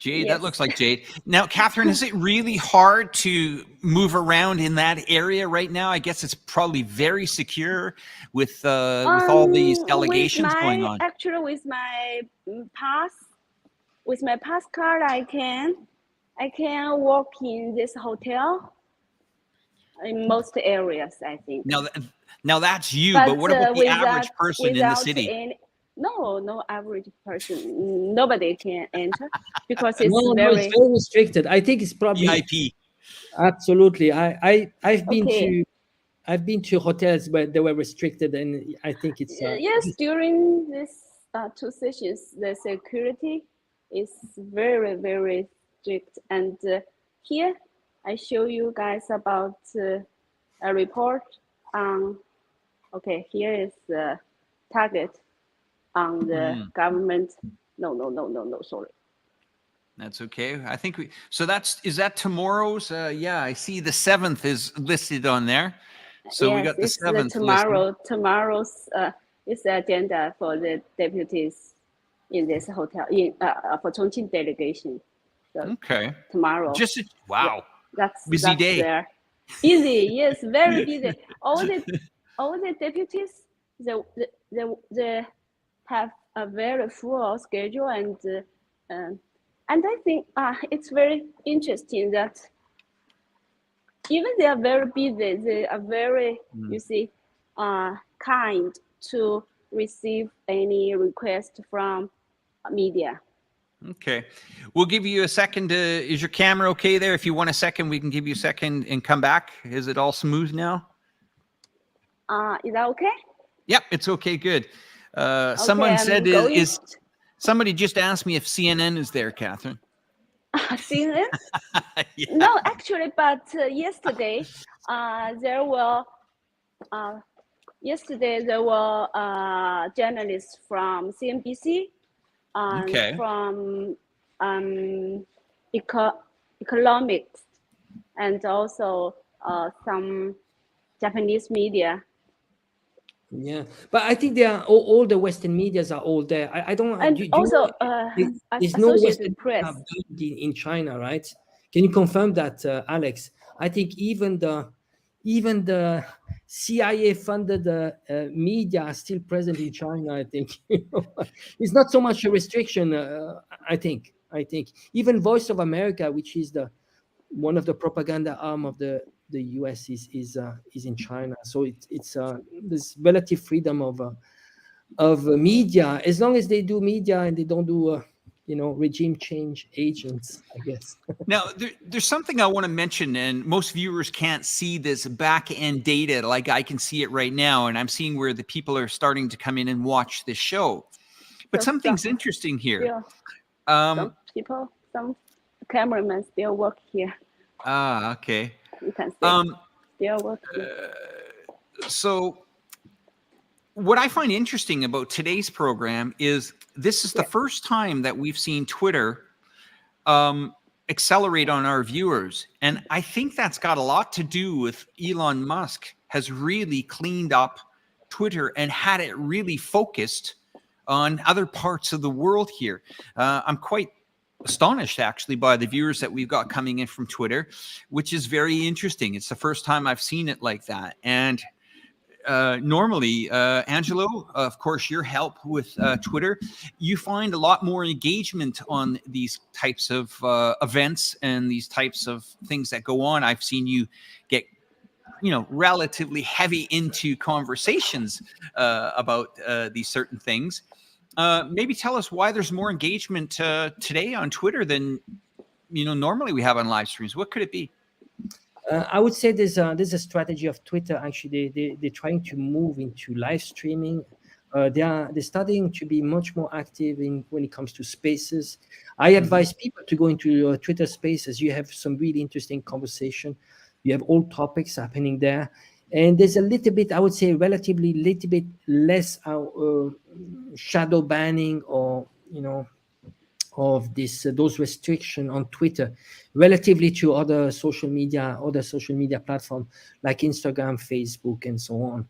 Jade, Yes. that looks like Jade. Now, Catherine, is it really hard to move around in that area right now? I guess it's probably very secure with all these delegations going on. Actually, with my pass card, I can walk in this hotel in most areas, I think. Now that's you, but what about the average person in the city? No average person. Nobody can enter because it's it's very restricted. I think it's probably VIP. Absolutely. I've been to hotels where they were restricted, and I think it's yes. During this 2 sessions, the security is very, very strict. And here I show you guys about a report on. Okay, here is the target on the government. No, sorry. That's okay. I think is that tomorrow's? Yeah, I see the 7th is listed on there. So yes, we got the 7th. Tomorrow's is the agenda for the deputies in this hotel for Chongqing delegation. So okay. Tomorrow. Wow. That's busy day. There. Busy, yes, very busy. All the deputies, they have a very full schedule, and I think it's very interesting that even they are very busy, they are very, kind to receive any request from media. Okay. We'll give you a second. Is your camera okay there? If you want a second, we can give you a second and come back. Is it all smooth now? Is that okay? Yep, it's okay. Good. Someone said somebody just asked me if CNN is there, Catherine. CNN? Yeah. No, actually, but yesterday there were journalists from CNBC and from economics, and also some Japanese media. Yeah, but I think they are all the Western medias are all there. I don't. And also, there's no Western press in China, right? Can you confirm that, Alex? I think even the CIA-funded media are still present in China. I think it's not so much a restriction. I think even Voice of America, which is one of the propaganda arm of the US, is in China. So it's this relative freedom of media, as long as they do media and they don't do regime change agents, I guess. Now, there's something I want to mention, and most viewers can't see this back-end data like I can see it right now, and I'm seeing where the people are starting to come in and watch this show. But something's interesting here. Some cameramen still work here. Okay. You can see still work here. So what I find interesting about today's program is this is the first time that we've seen Twitter accelerate on our viewers. And I think that's got a lot to do with Elon Musk has really cleaned up Twitter and had it really focused on other parts of the world here. I'm quite astonished actually by the viewers that we've got coming in from Twitter, which is very interesting. It's the first time I've seen it like that. And normally, Angelo, of course, your help with Twitter, you find a lot more engagement on these types of events and these types of things that go on. I've seen you get, relatively heavy into conversations about these certain things. Maybe tell us why there's more engagement today on Twitter than, normally we have on live streams. What could it be? I would say there's a strategy of Twitter. Actually, they're trying to move into live streaming. They're starting to be much more active when it comes to spaces. I advise people to go into Twitter Spaces. You have some really interesting conversation. You have all topics happening there, and there's a little bit, I would say, relatively little bit less shadow banning or of those restrictions on Twitter relatively to other social media platforms like Instagram, Facebook, and so on.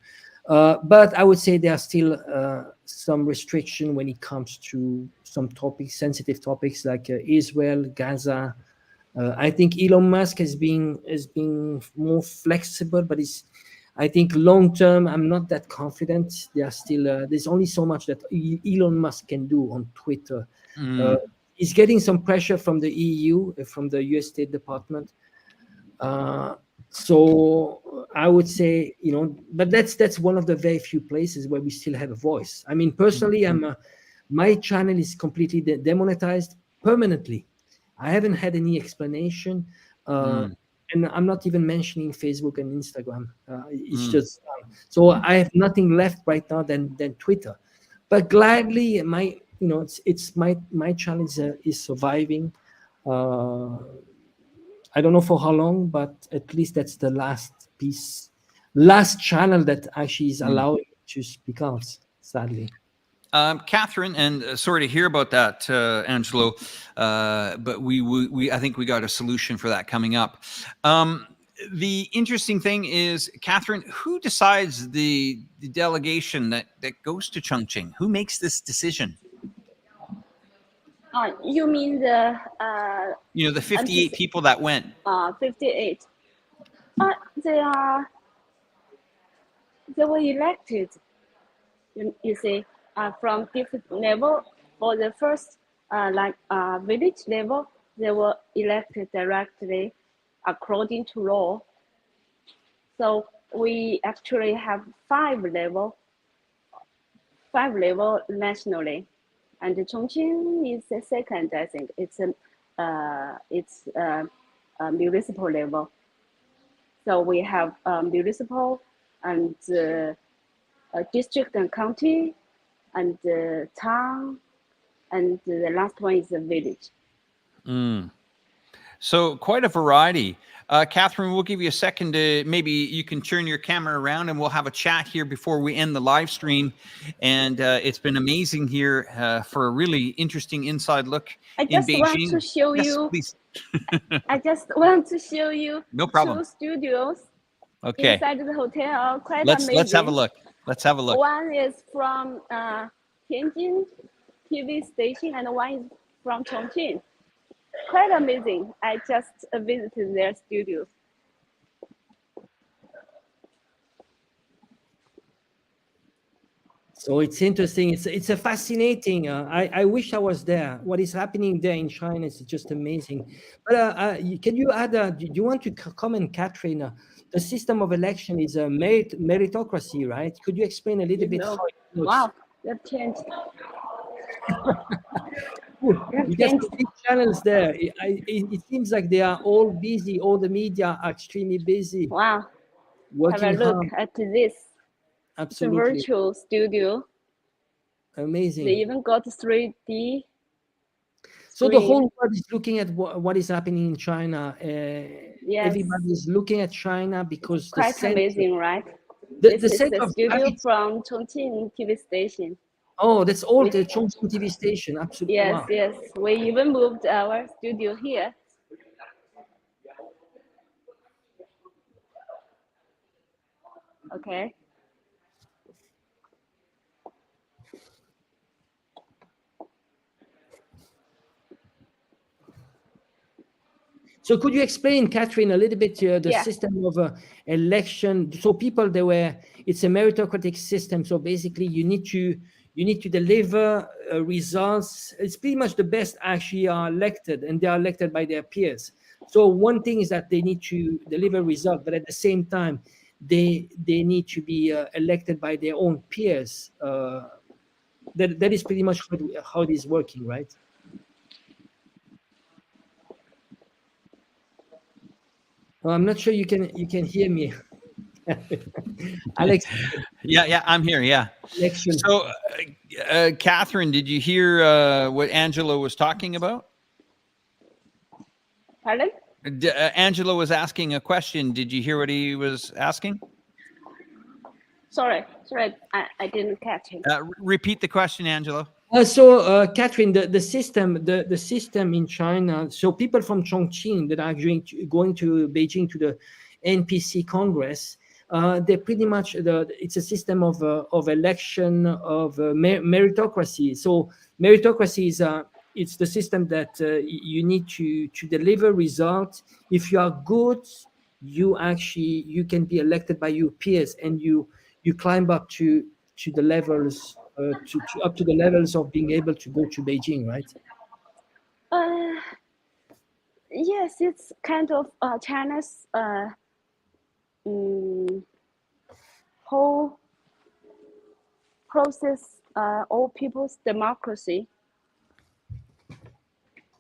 But I would say there are still some restriction when it comes to some topics, sensitive topics like Israel, Gaza. I think Elon Musk has been more flexible, but I think long term, I'm not that confident. There are still there's only so much that Elon Musk can do on Twitter. He's getting some pressure from the EU, from the US State Department. So I would say, but that's one of the very few places where we still have a voice. I mean, personally, my channel is completely demonetized permanently. I haven't had any explanation, and I'm not even mentioning Facebook and Instagram. It's just so I have nothing left right now than Twitter. But gladly, my channel is surviving. I don't know for how long, but at least that's the last channel that actually is allowing to speak out, sadly. Catherine, and sorry to hear about that, Angelo, but I think we got a solution for that coming up. The interesting thing is, Catherine, who decides the delegation that goes to Chongqing? Who makes this decision? You mean the the 58 people that went? 58. They were elected. You see, from different level. For the first, village level, they were elected directly according to law. So we actually have five level nationally. And Chongqing is the second, I think. It's a municipal level. So we have municipal and district and county and town, and the last one is the village. So quite a variety. Catherine, we'll give you a second to maybe you can turn your camera around and we'll have a chat here before we end the live stream. And it's been amazing here for a really interesting inside look in Beijing. Want to show you. Please. I just want to show you no problem. 2 studios inside the hotel. Quite amazing. Let's have a look. Let's have a look. One is from Tianjin TV station and one is from Chongqing. Quite amazing. I just visited their studios. So it's interesting. It's a fascinating. I wish I was there. What is happening there in China is just amazing. But can you add? Do you want to comment, Catherine? The system of election is a meritocracy, right? Could you explain a little bit how it works? Wow, they've changed. You got big channels there. It seems like they are all busy. All the media are extremely busy. Wow. Working Have a look hard. at this. Absolutely. It's a virtual studio. Amazing. They even got 3D. So the whole world is looking at what is happening in China. Yes. Everybody is looking at China because quite amazing, right? The this is center the studio from Chongqing TV station. Oh, that's all the Chongqing TV station. Absolutely. Yes, wow. yes. We even moved our studio here. Okay. So could you explain, Catherine, a little bit the system of election? So people, it's a meritocratic system. So basically you need to deliver results. It's pretty much the best actually are elected, and they are elected by their peers. So one thing is that they need to deliver results, but at the same time, they need to be elected by their own peers. That is pretty much how it is working, right? Well, I'm not sure you can hear me. Alex. Yeah, I'm here. Yeah. Election. So, Catherine, did you hear what Angelo was talking about? Pardon? Angelo was asking a question. Did you hear what he was asking? Sorry, I didn't catch him. Repeat the question, Angelo. Catherine, the system in China. So people from Chongqing that are going to Beijing to the NPC Congress, They're pretty much it's a system of election of meritocracy. So meritocracy is it's the system that you need to deliver results. If you are good, you can be elected by your peers, and you climb up to the levels up to the levels of being able to go to Beijing, right? Yes, it's kind of China's whole process, all people's democracy.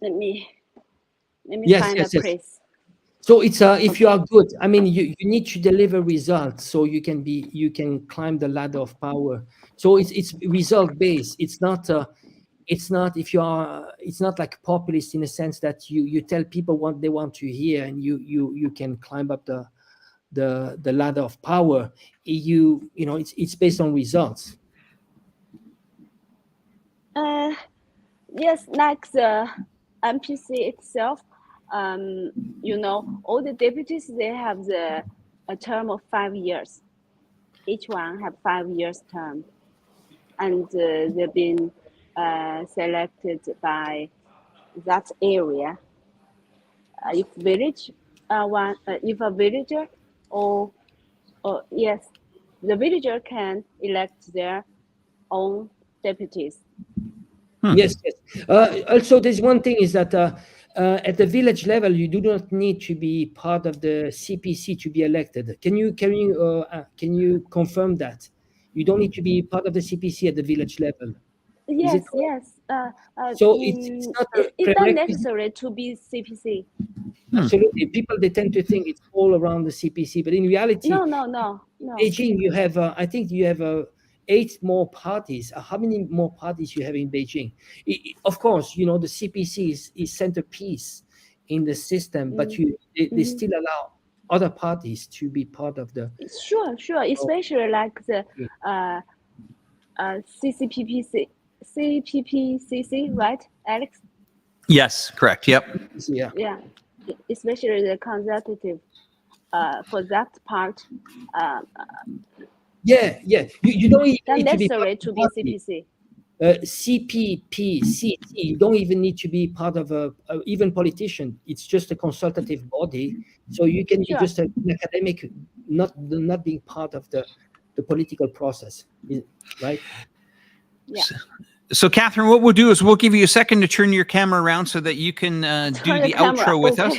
Let me find a place. So it's if you are good, I mean, you need to deliver results so you can climb the ladder of power. So it's result based. It's not if you are, it's not like populist in a sense that you tell people what they want to hear, and you can climb up the ladder of power. It's based on results. Yes, like the MPC itself. All the deputies, they have a term of 5 years. Each one have 5 years term, and they've been selected by that area. If a villager yes, the villager can elect their own deputies. Yes. Also, there's one thing is that at the village level, you do not need to be part of the CPC to be elected. Can you confirm that you don't need to be part of the CPC at the village level? Yes. So it's not necessary to be CPC. Absolutely, people, they tend to think it's all around the CPC, but in reality, no. Beijing, you have I think you have 8 more parties. How many more parties you have in Beijing? Of course, the CPC is centerpiece in the system, but they still allow other parties to be part of the. Sure, especially like the CPPCC, right, Alex? Yes, correct. Yep. Yeah, especially the Consultative. For that part, you don't even need necessary to be CPC. CPPCC, you don't even need to be part of a even politician. It's just a consultative body, so you can be just an academic, not being part of the political process, right? Yeah. So, Catherine, what we'll do is we'll give you a second to turn your camera around so that you can do the outro with us.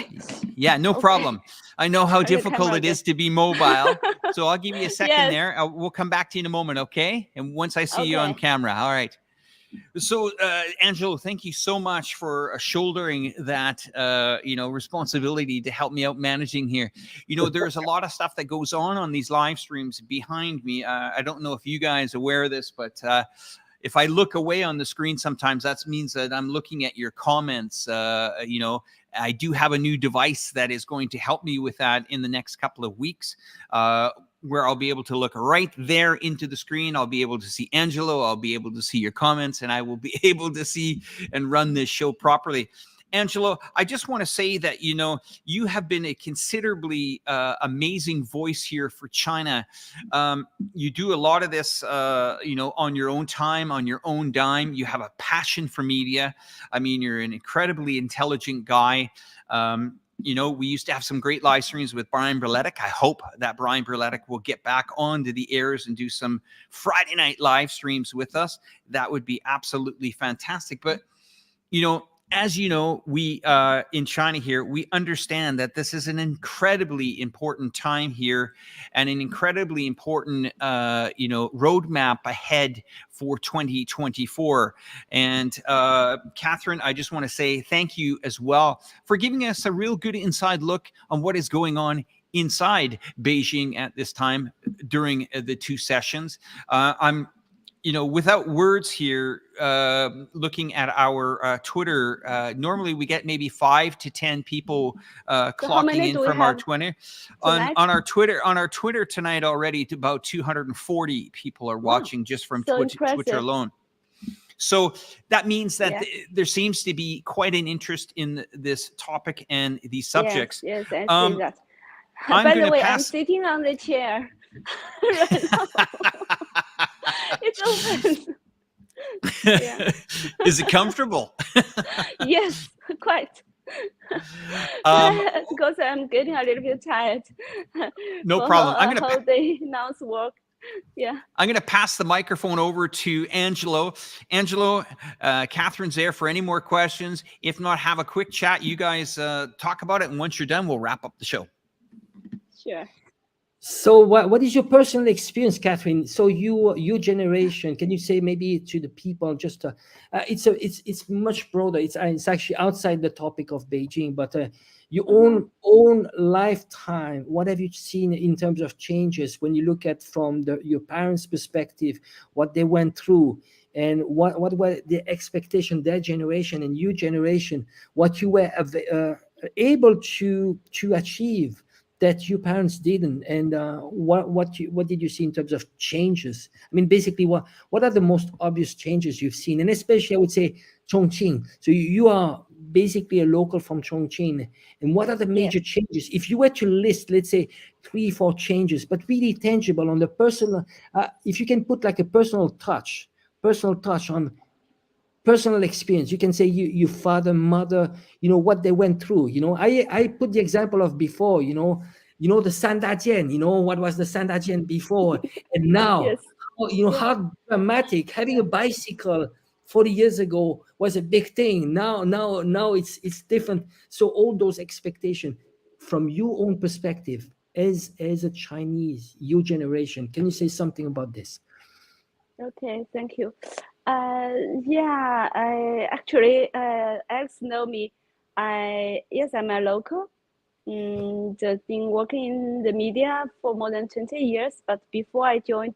Yeah, no problem. I know how difficult it is to be mobile, so I'll give you a second there. We'll come back to you in a moment, okay? And once I see you on camera, all right. So, Angelo, thank you so much for shouldering that, responsibility to help me out managing here. There's a lot of stuff that goes on these live streams behind me. I don't know if you guys are aware of this, but if I look away on the screen, sometimes that means that I'm looking at your comments. I do have a new device that is going to help me with that in the next couple of weeks, where I'll be able to look right there into the screen. I'll be able to see Angelo. I'll be able to see your comments, and I will be able to see and run this show properly. Angelo, I just want to say that, you have been a considerably amazing voice here for China. You do a lot of this, on your own time, on your own dime. You have a passion for media. I mean, you're an incredibly intelligent guy. We used to have some great live streams with Brian Berletic. I hope that Brian Berletic will get back onto the airs and do some Friday night live streams with us. That would be absolutely fantastic. But, as you know, we in China here, we understand that this is an incredibly important time here and an incredibly important, roadmap ahead for 2024. And Catherine, I just want to say thank you as well for giving us a real good inside look on what is going on inside Beijing at this time during the 2 sessions. I'm without words here, looking at our Twitter, normally we get maybe 5 to 10 people clocking in from our Twitter. On our Twitter tonight already, about 240 people are watching just from Twitter alone. So that means that there seems to be quite an interest in this topic and these subjects. Yes, I see that. By the way, I'm sitting on the chair. Right now. It's open. Yeah. Is it comfortable? Yes, quite. Um, Because I'm getting a little bit tired no for problem. a whole day now's work. Yeah. I'm going to pass the microphone over to Angelo. Angelo, Catherine's there for any more questions. If not, have a quick chat. You guys talk about it, and once you're done, we'll wrap up the show. Sure. So what is your personal experience, Catherine? So your generation, can you say maybe to the people just it's much broader. It's actually outside the topic of Beijing, but your own lifetime. What have you seen in terms of changes when you look at from your parents' perspective, what they went through, and what were the expectation, their generation and your generation, what you were able to achieve that your parents didn't, and what did you see in terms of changes? I mean, basically, what are the most obvious changes you've seen, and especially I would say Chongqing. So you are basically a local from Chongqing, and what are the major changes? If you were to list, let's say 3-4 changes, but really tangible on the personal, if you can put like a personal touch on personal experience, you can say your father, mother, what they went through. I put the example of before, the Sandajian, what was the Sandajian before and now. Yes. How dramatic. Having a bicycle 40 years ago was a big thing. Now it's different. So all those expectations from your own perspective as a Chinese, your generation, can you say something about this? Okay, thank you. Yeah, I actually, Alex know me. I'm a local. Just been working in the media for more than 20 years. But before I joined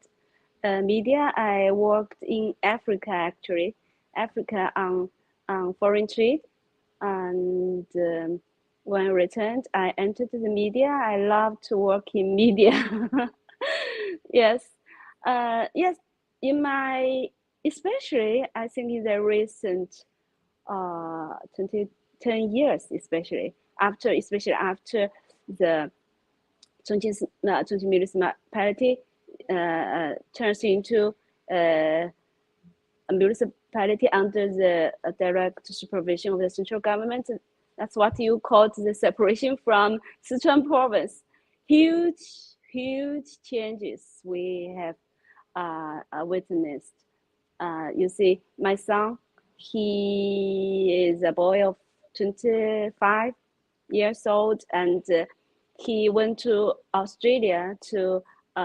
media, I worked in Africa actually, Africa on foreign trade. And when I returned, I entered the media. I love to work in media. Yes, yes. In my, especially, I think in the recent 10 years, especially after the Chongqing municipality turns into a municipality under the direct supervision of the central government. That's what you call the separation from Sichuan province. Huge changes we have witnessed. You see, my son, he is a boy of 25 years old, and he went to Australia to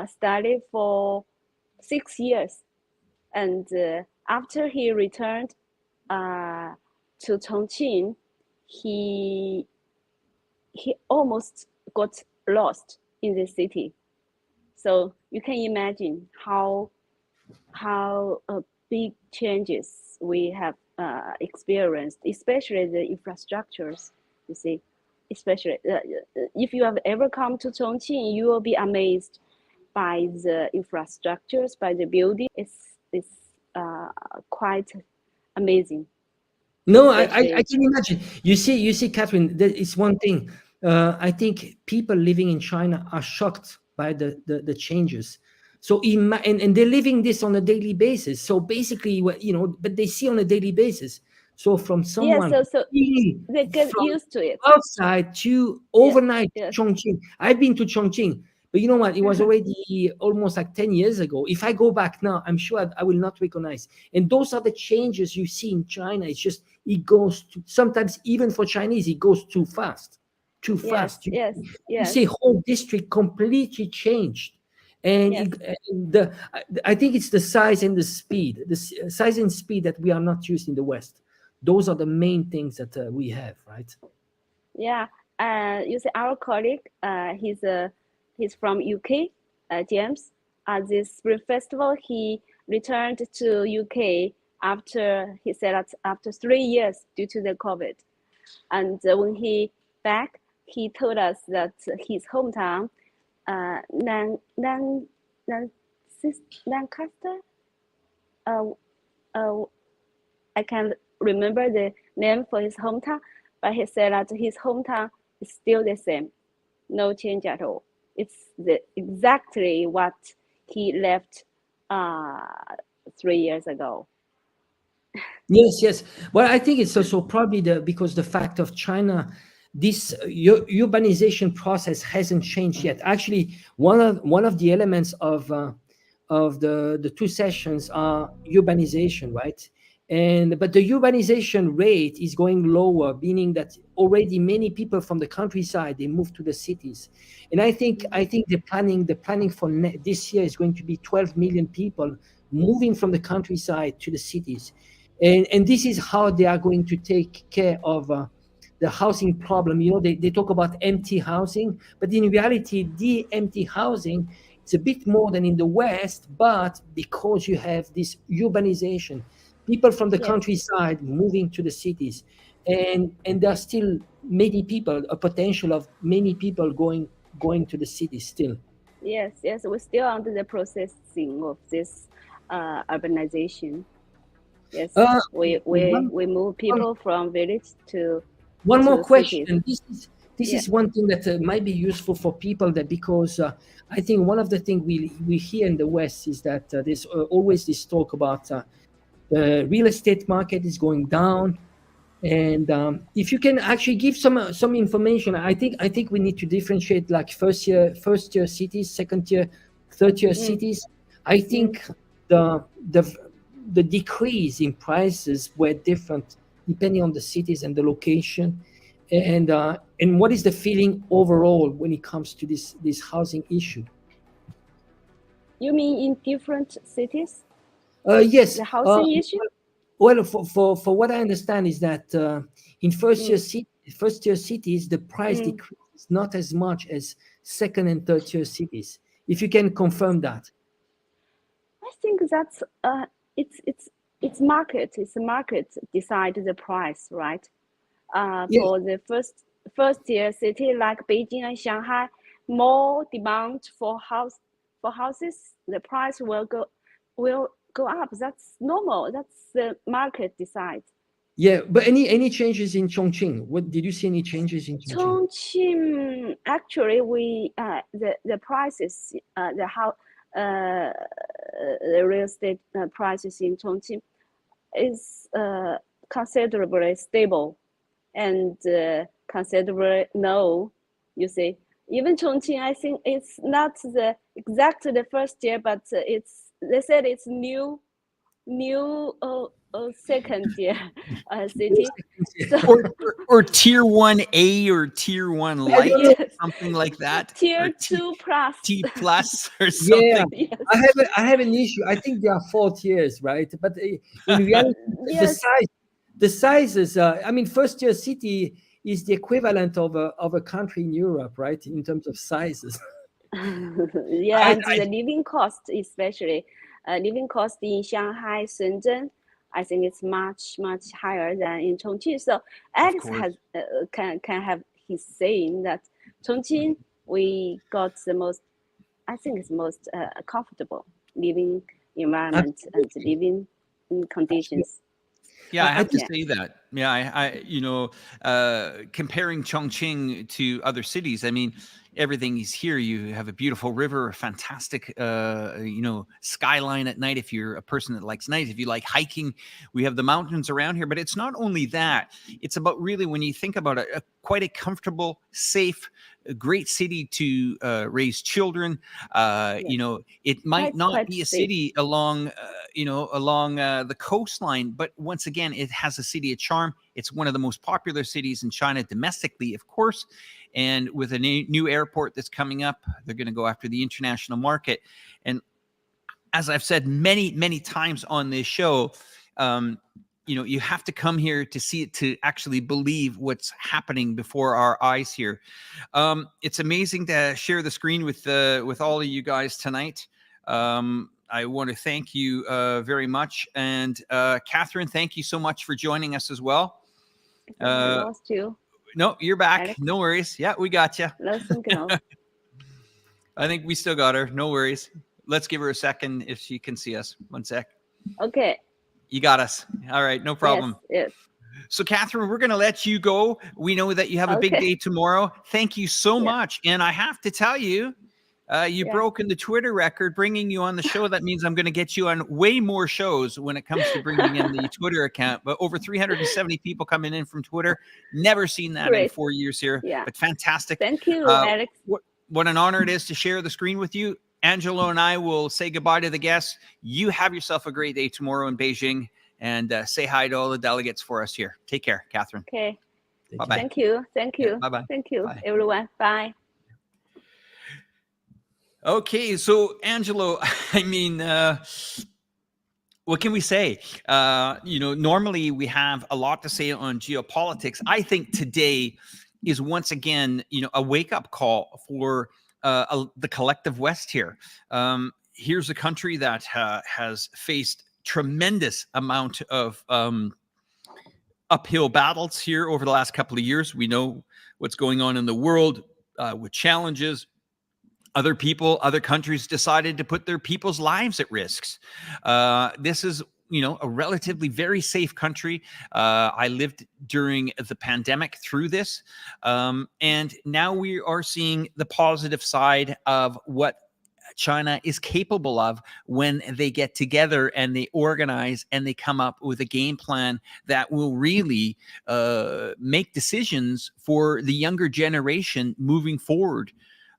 study for 6 years. And after he returned to Chongqing, he almost got lost in the city. So you can imagine how big changes we have experienced, especially the infrastructures. You see, especially if you have ever come to Chongqing, you will be amazed by the infrastructures, by the building. It's quite amazing. No, I can imagine. You see, Catherine, it's one thing. I think people living in China are shocked by the changes. So and they're living this on a daily basis. So basically, but they see on a daily basis. So from someone so they get used to it. Outside to overnight Chongqing. I've been to Chongqing, but you know what? It was already almost like 10 years ago. If I go back now, I'm sure I will not recognize. And those are the changes you see in China. It's just, it goes sometimes even for Chinese, it goes too fast. Fast. You see whole district completely changed. And I think it's the size and the speed, that we are not used in the West. Those are the main things that we have, right? Yeah, you see, our colleague, he's from UK, James. At this spring festival, he returned to UK after, he said that after 3 years due to the COVID. And when he back, he told us that his hometown, Lancaster, I can't remember the name for his hometown, but he said that his hometown is still the same, no change at all. exactly what he left 3 years ago. Yes. Well, I think it's also probably because the fact of China, this urbanization process hasn't changed yet. Actually, one of the elements of the two sessions are urbanization, right? But the urbanization rate is going lower, meaning that already many people from the countryside, they move to the cities. And I think the planning for this year is going to be 12 million people moving from the countryside to the cities. And this is how they are going to take care of the housing problem. They talk about empty housing, but in reality, the empty housing, it's a bit more than in the West, but because you have this urbanization, people from the countryside moving to the cities, and there are still many people, a potential of many people going to the cities still. Yes, we're still under the processing of this urbanization. Yes, we move people from village to one more question. Cities. This is one thing that might be useful for people, that because I think one of the things we hear in the West is that there's always this talk about the real estate market is going down, and if you can actually give some information, I think we need to differentiate like first year cities, second year, third year cities. I think the decrease in prices were different depending on the cities and the location, and what is the feeling overall when it comes to this housing issue? You mean in different cities? Yes. The housing issue? Well, for what I understand is that in first year cities, the price decrease is not as much as second and third year cities. If you can confirm that. I think that's it's market. It's a market decide the price, right? For the first tier city like Beijing and Shanghai, more demand for houses, the price will go up. That's normal. That's the market decides. Yeah, but any changes in Chongqing? What did you see? Any changes in Chongqing? Chongqing, actually, we the prices, the real estate prices in Chongqing is considerably stable and considerably low. You see, even Chongqing, I think it's not exactly the first year, but they said it's new second tier city. Or tier 1A or tier 1 light, something like that. Tier 2 plus. T plus or something. Yeah, yes. I have an issue. I think there are 4 tiers, right? But in reality, the sizes. I mean, first tier city is the equivalent of a country in Europe, right? In terms of sizes. Yeah, and the living cost, especially living cost in Shanghai, Shenzhen, I think it's much higher than in Chongqing. So Alex has can have his saying that Chongqing we got the most, I think it's most comfortable living environment and living conditions. Yeah, I have to say that. Yeah, I comparing Chongqing to other cities, I mean, everything is here. You have a beautiful river, a fantastic, skyline at night. If you're a person that likes night, if you like hiking, we have the mountains around here. But it's not only that. It's about really, when you think about it, quite a comfortable, safe, a great city to raise children. It might not be a city along the coastline, but once again, it has a city of charm. It's one of the most popular cities in China domestically, of course. And with a new airport that's coming up, they're going to go after the international market. And as I've said many, many times on this show, you have to come here to see it, to actually believe what's happening before our eyes here. It's amazing to share the screen with all of you guys tonight. I want to thank you very much. And Catherine, thank you so much for joining us as well. I lost you. No, you're back. Alex? No worries. Yeah, we got you. I think we still got her. No worries. Let's give her a second if she can see us. 1 sec. Okay. You got us. All right. No problem. Yes. So, Catherine, we're going to let you go. We know that you have a big day tomorrow. Thank you so much. And I have to tell you, You broken the Twitter record, bringing you on the show. That means I'm going to get you on way more shows when it comes to bringing in the Twitter account. But over 370 people coming in from Twitter. Never seen that in 4 years here. Yeah. But fantastic. Thank you, Alex. What an honor it is to share the screen with you. Angelo and I will say goodbye to the guests. You have yourself a great day tomorrow in Beijing, and say hi to all the delegates for us here. Take care, Catherine. Okay. Bye-bye. Thank you. Thank you. Yeah, bye-bye. Thank you, Bye. everyone. Bye. Okay, so Angelo, I mean, what can we say? Normally we have a lot to say on geopolitics. I think today is once again, a wake-up call for the collective West here. Here's a country that has faced tremendous amount of uphill battles here over the last couple of years. We know what's going on in the world with challenges. Other people, other countries decided to put their people's lives at risks. This is, a relatively very safe country. I lived during the pandemic through this. And now we are seeing the positive side of what China is capable of when they get together and they organize and they come up with a game plan that will really make decisions for the younger generation moving forward.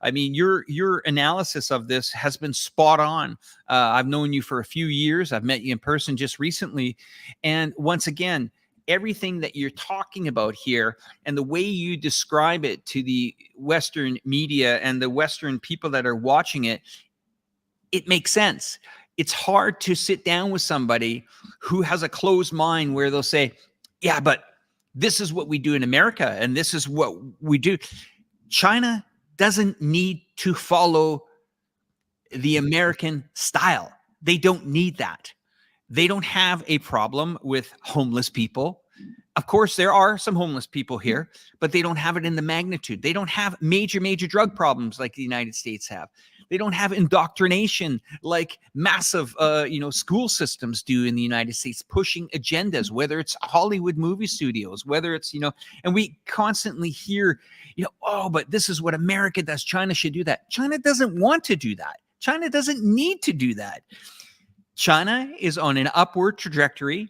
I mean, your analysis of this has been spot on. I've known you for a few years. I've met you in person just recently. And once again, everything that you're talking about here and the way you describe it to the Western media and the Western people that are watching it, it makes sense. It's hard to sit down with somebody who has a closed mind where they'll say, yeah, but this is what we do in America and this is what we do. China doesn't need to follow the American style. They don't need that. They don't have a problem with homeless people. Of course, there are some homeless people here, but they don't have it in the magnitude. They don't have major drug problems like the United States have. They don't have indoctrination like massive, school systems do in the United States, pushing agendas, whether it's Hollywood movie studios, whether it's, and we constantly hear, oh, but this is what America does. China should do that. China doesn't want to do that. China doesn't need to do that. China is on an upward trajectory.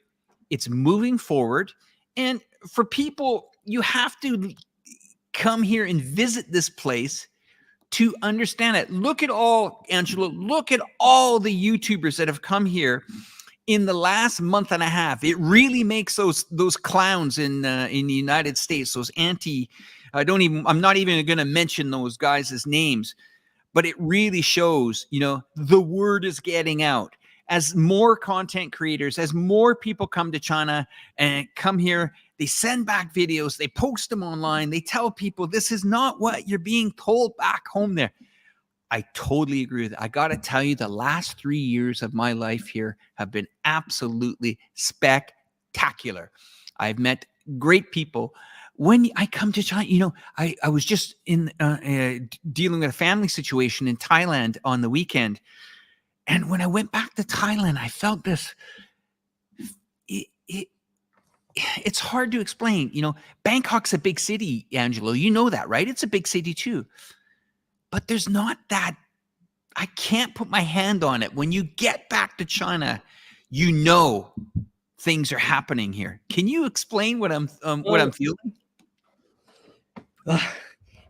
It's moving forward. And for people, you have to come here and visit this place to understand it. Look at all, Angelo, look at all the YouTubers that have come here in the last month and a half. It really makes those clowns in the United States, those I'm not even going to mention those guys' names, but it really shows, the word is getting out. As more content creators, as more people come to China and come here, they send back videos, they post them online, they tell people this is not what you're being told back home there. I totally agree with it. I got to tell you, the last 3 years of my life here have been absolutely spectacular. I've met great people. When I come to China, I was just in dealing with a family situation in Thailand on the weekend. And when I went back to Thailand, I felt this. It's hard to explain. Bangkok's a big city, Angelo. You know that, right? It's a big city too. But there's not that. I can't put my hand on it. When you get back to China, things are happening here. Can you explain what I'm feeling?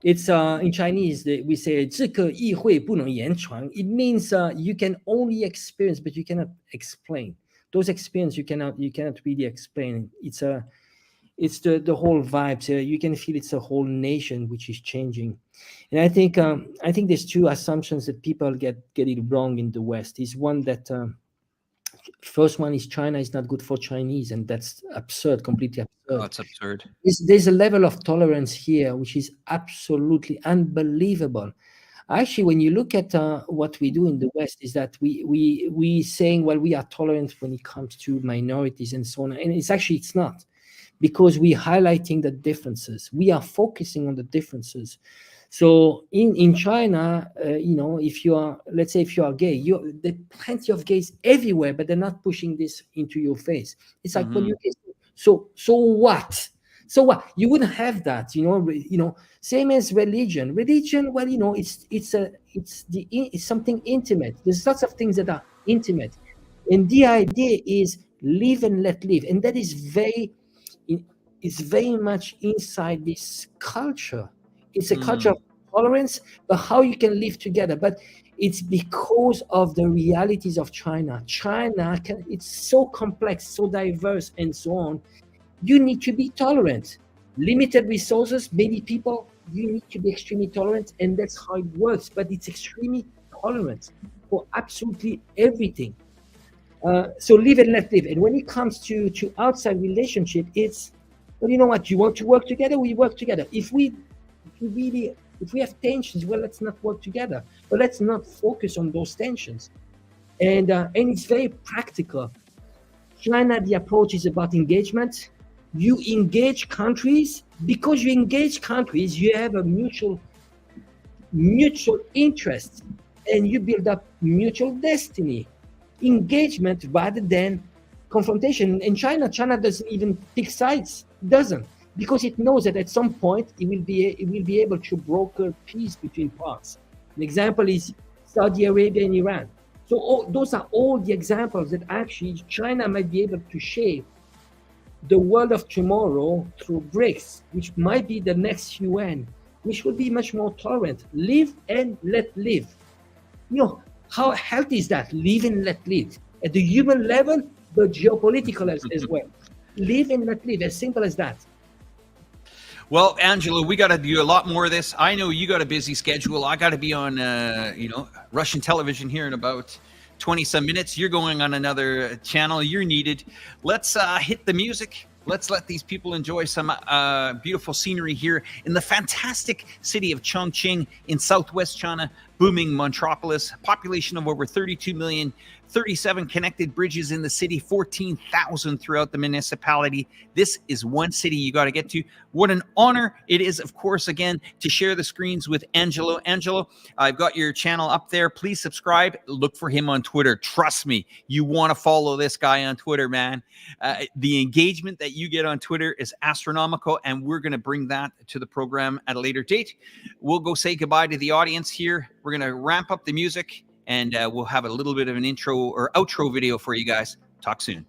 It's in Chinese we say 这个议会不能言传. It means you can only experience, but you cannot explain. Those experiences you cannot really explain. It's the whole vibe. So you can feel it's a whole nation which is changing. And I think there's two assumptions that people get it wrong in the West. Is one that first one is China is not good for Chinese, and that's absurd, completely absurd. Oh, it's absurd. There's a level of tolerance here which is absolutely unbelievable. Actually, when you look at what we do in the West, is that we saying, well, we are tolerant when it comes to minorities and so on, and it's not, because we're highlighting the differences. We are focusing on the differences. So in China, if you are, let's say, if you are gay, there are plenty of gays everywhere, but they're not pushing this into your face. It's like, well, you gay, so what? So what? You wouldn't have that, same as religion. Religion, well, it's something intimate. There's lots of things that are intimate. And the idea is live and let live. And that is very much inside this culture. It's a culture of tolerance, but how you can live together. But it's because of the realities of China. It's so complex, so diverse, and so on. You need to be tolerant. Limited resources, many people, you need to be extremely tolerant, and that's how it works. But it's extremely tolerant for absolutely everything. So live and let live. And when it comes to outside relationship, it's, well, you know what? You want to work together, we work together. If we have tensions, well, let's not work together. But let's not focus on those tensions. And it's very practical. China, the approach is about engagement. You engage countries. Because you engage countries, you have a mutual interest, and you build up mutual destiny. Engagement rather than confrontation. In China doesn't even pick sides, because it knows that at some point it will be able to broker peace between parts. An example is Saudi Arabia and Iran. So those are all the examples that actually China might be able to shape the world of tomorrow through BRICS, which might be the next UN, which will be much more tolerant. Live and let live. How healthy is that? Live and let live. At the human level, but geopolitical as well. Live and let live, as simple as that. Well, Angelo, we got to do a lot more of this. I know you got a busy schedule. I got to be on, Russian television here in about 20-some minutes. You're going on another channel. You're needed. Let's hit the music. Let's let these people enjoy some beautiful scenery here in the fantastic city of Chongqing in southwest China, booming metropolis, population of over 32 million, 37 connected bridges in the city, 14,000 throughout the municipality. This is one city you got to get to. What an honor it is, of course, again, to share the screens with Angelo. Angelo, I've got your channel up there. Please subscribe. Look for him on Twitter. Trust me, you want to follow this guy on Twitter, man. The engagement that you get on Twitter is astronomical, and we're going to bring that to the program at a later date. We'll go say goodbye to the audience here. We're going to ramp up the music, and we'll have a little bit of an intro or outro video for you guys. Talk soon.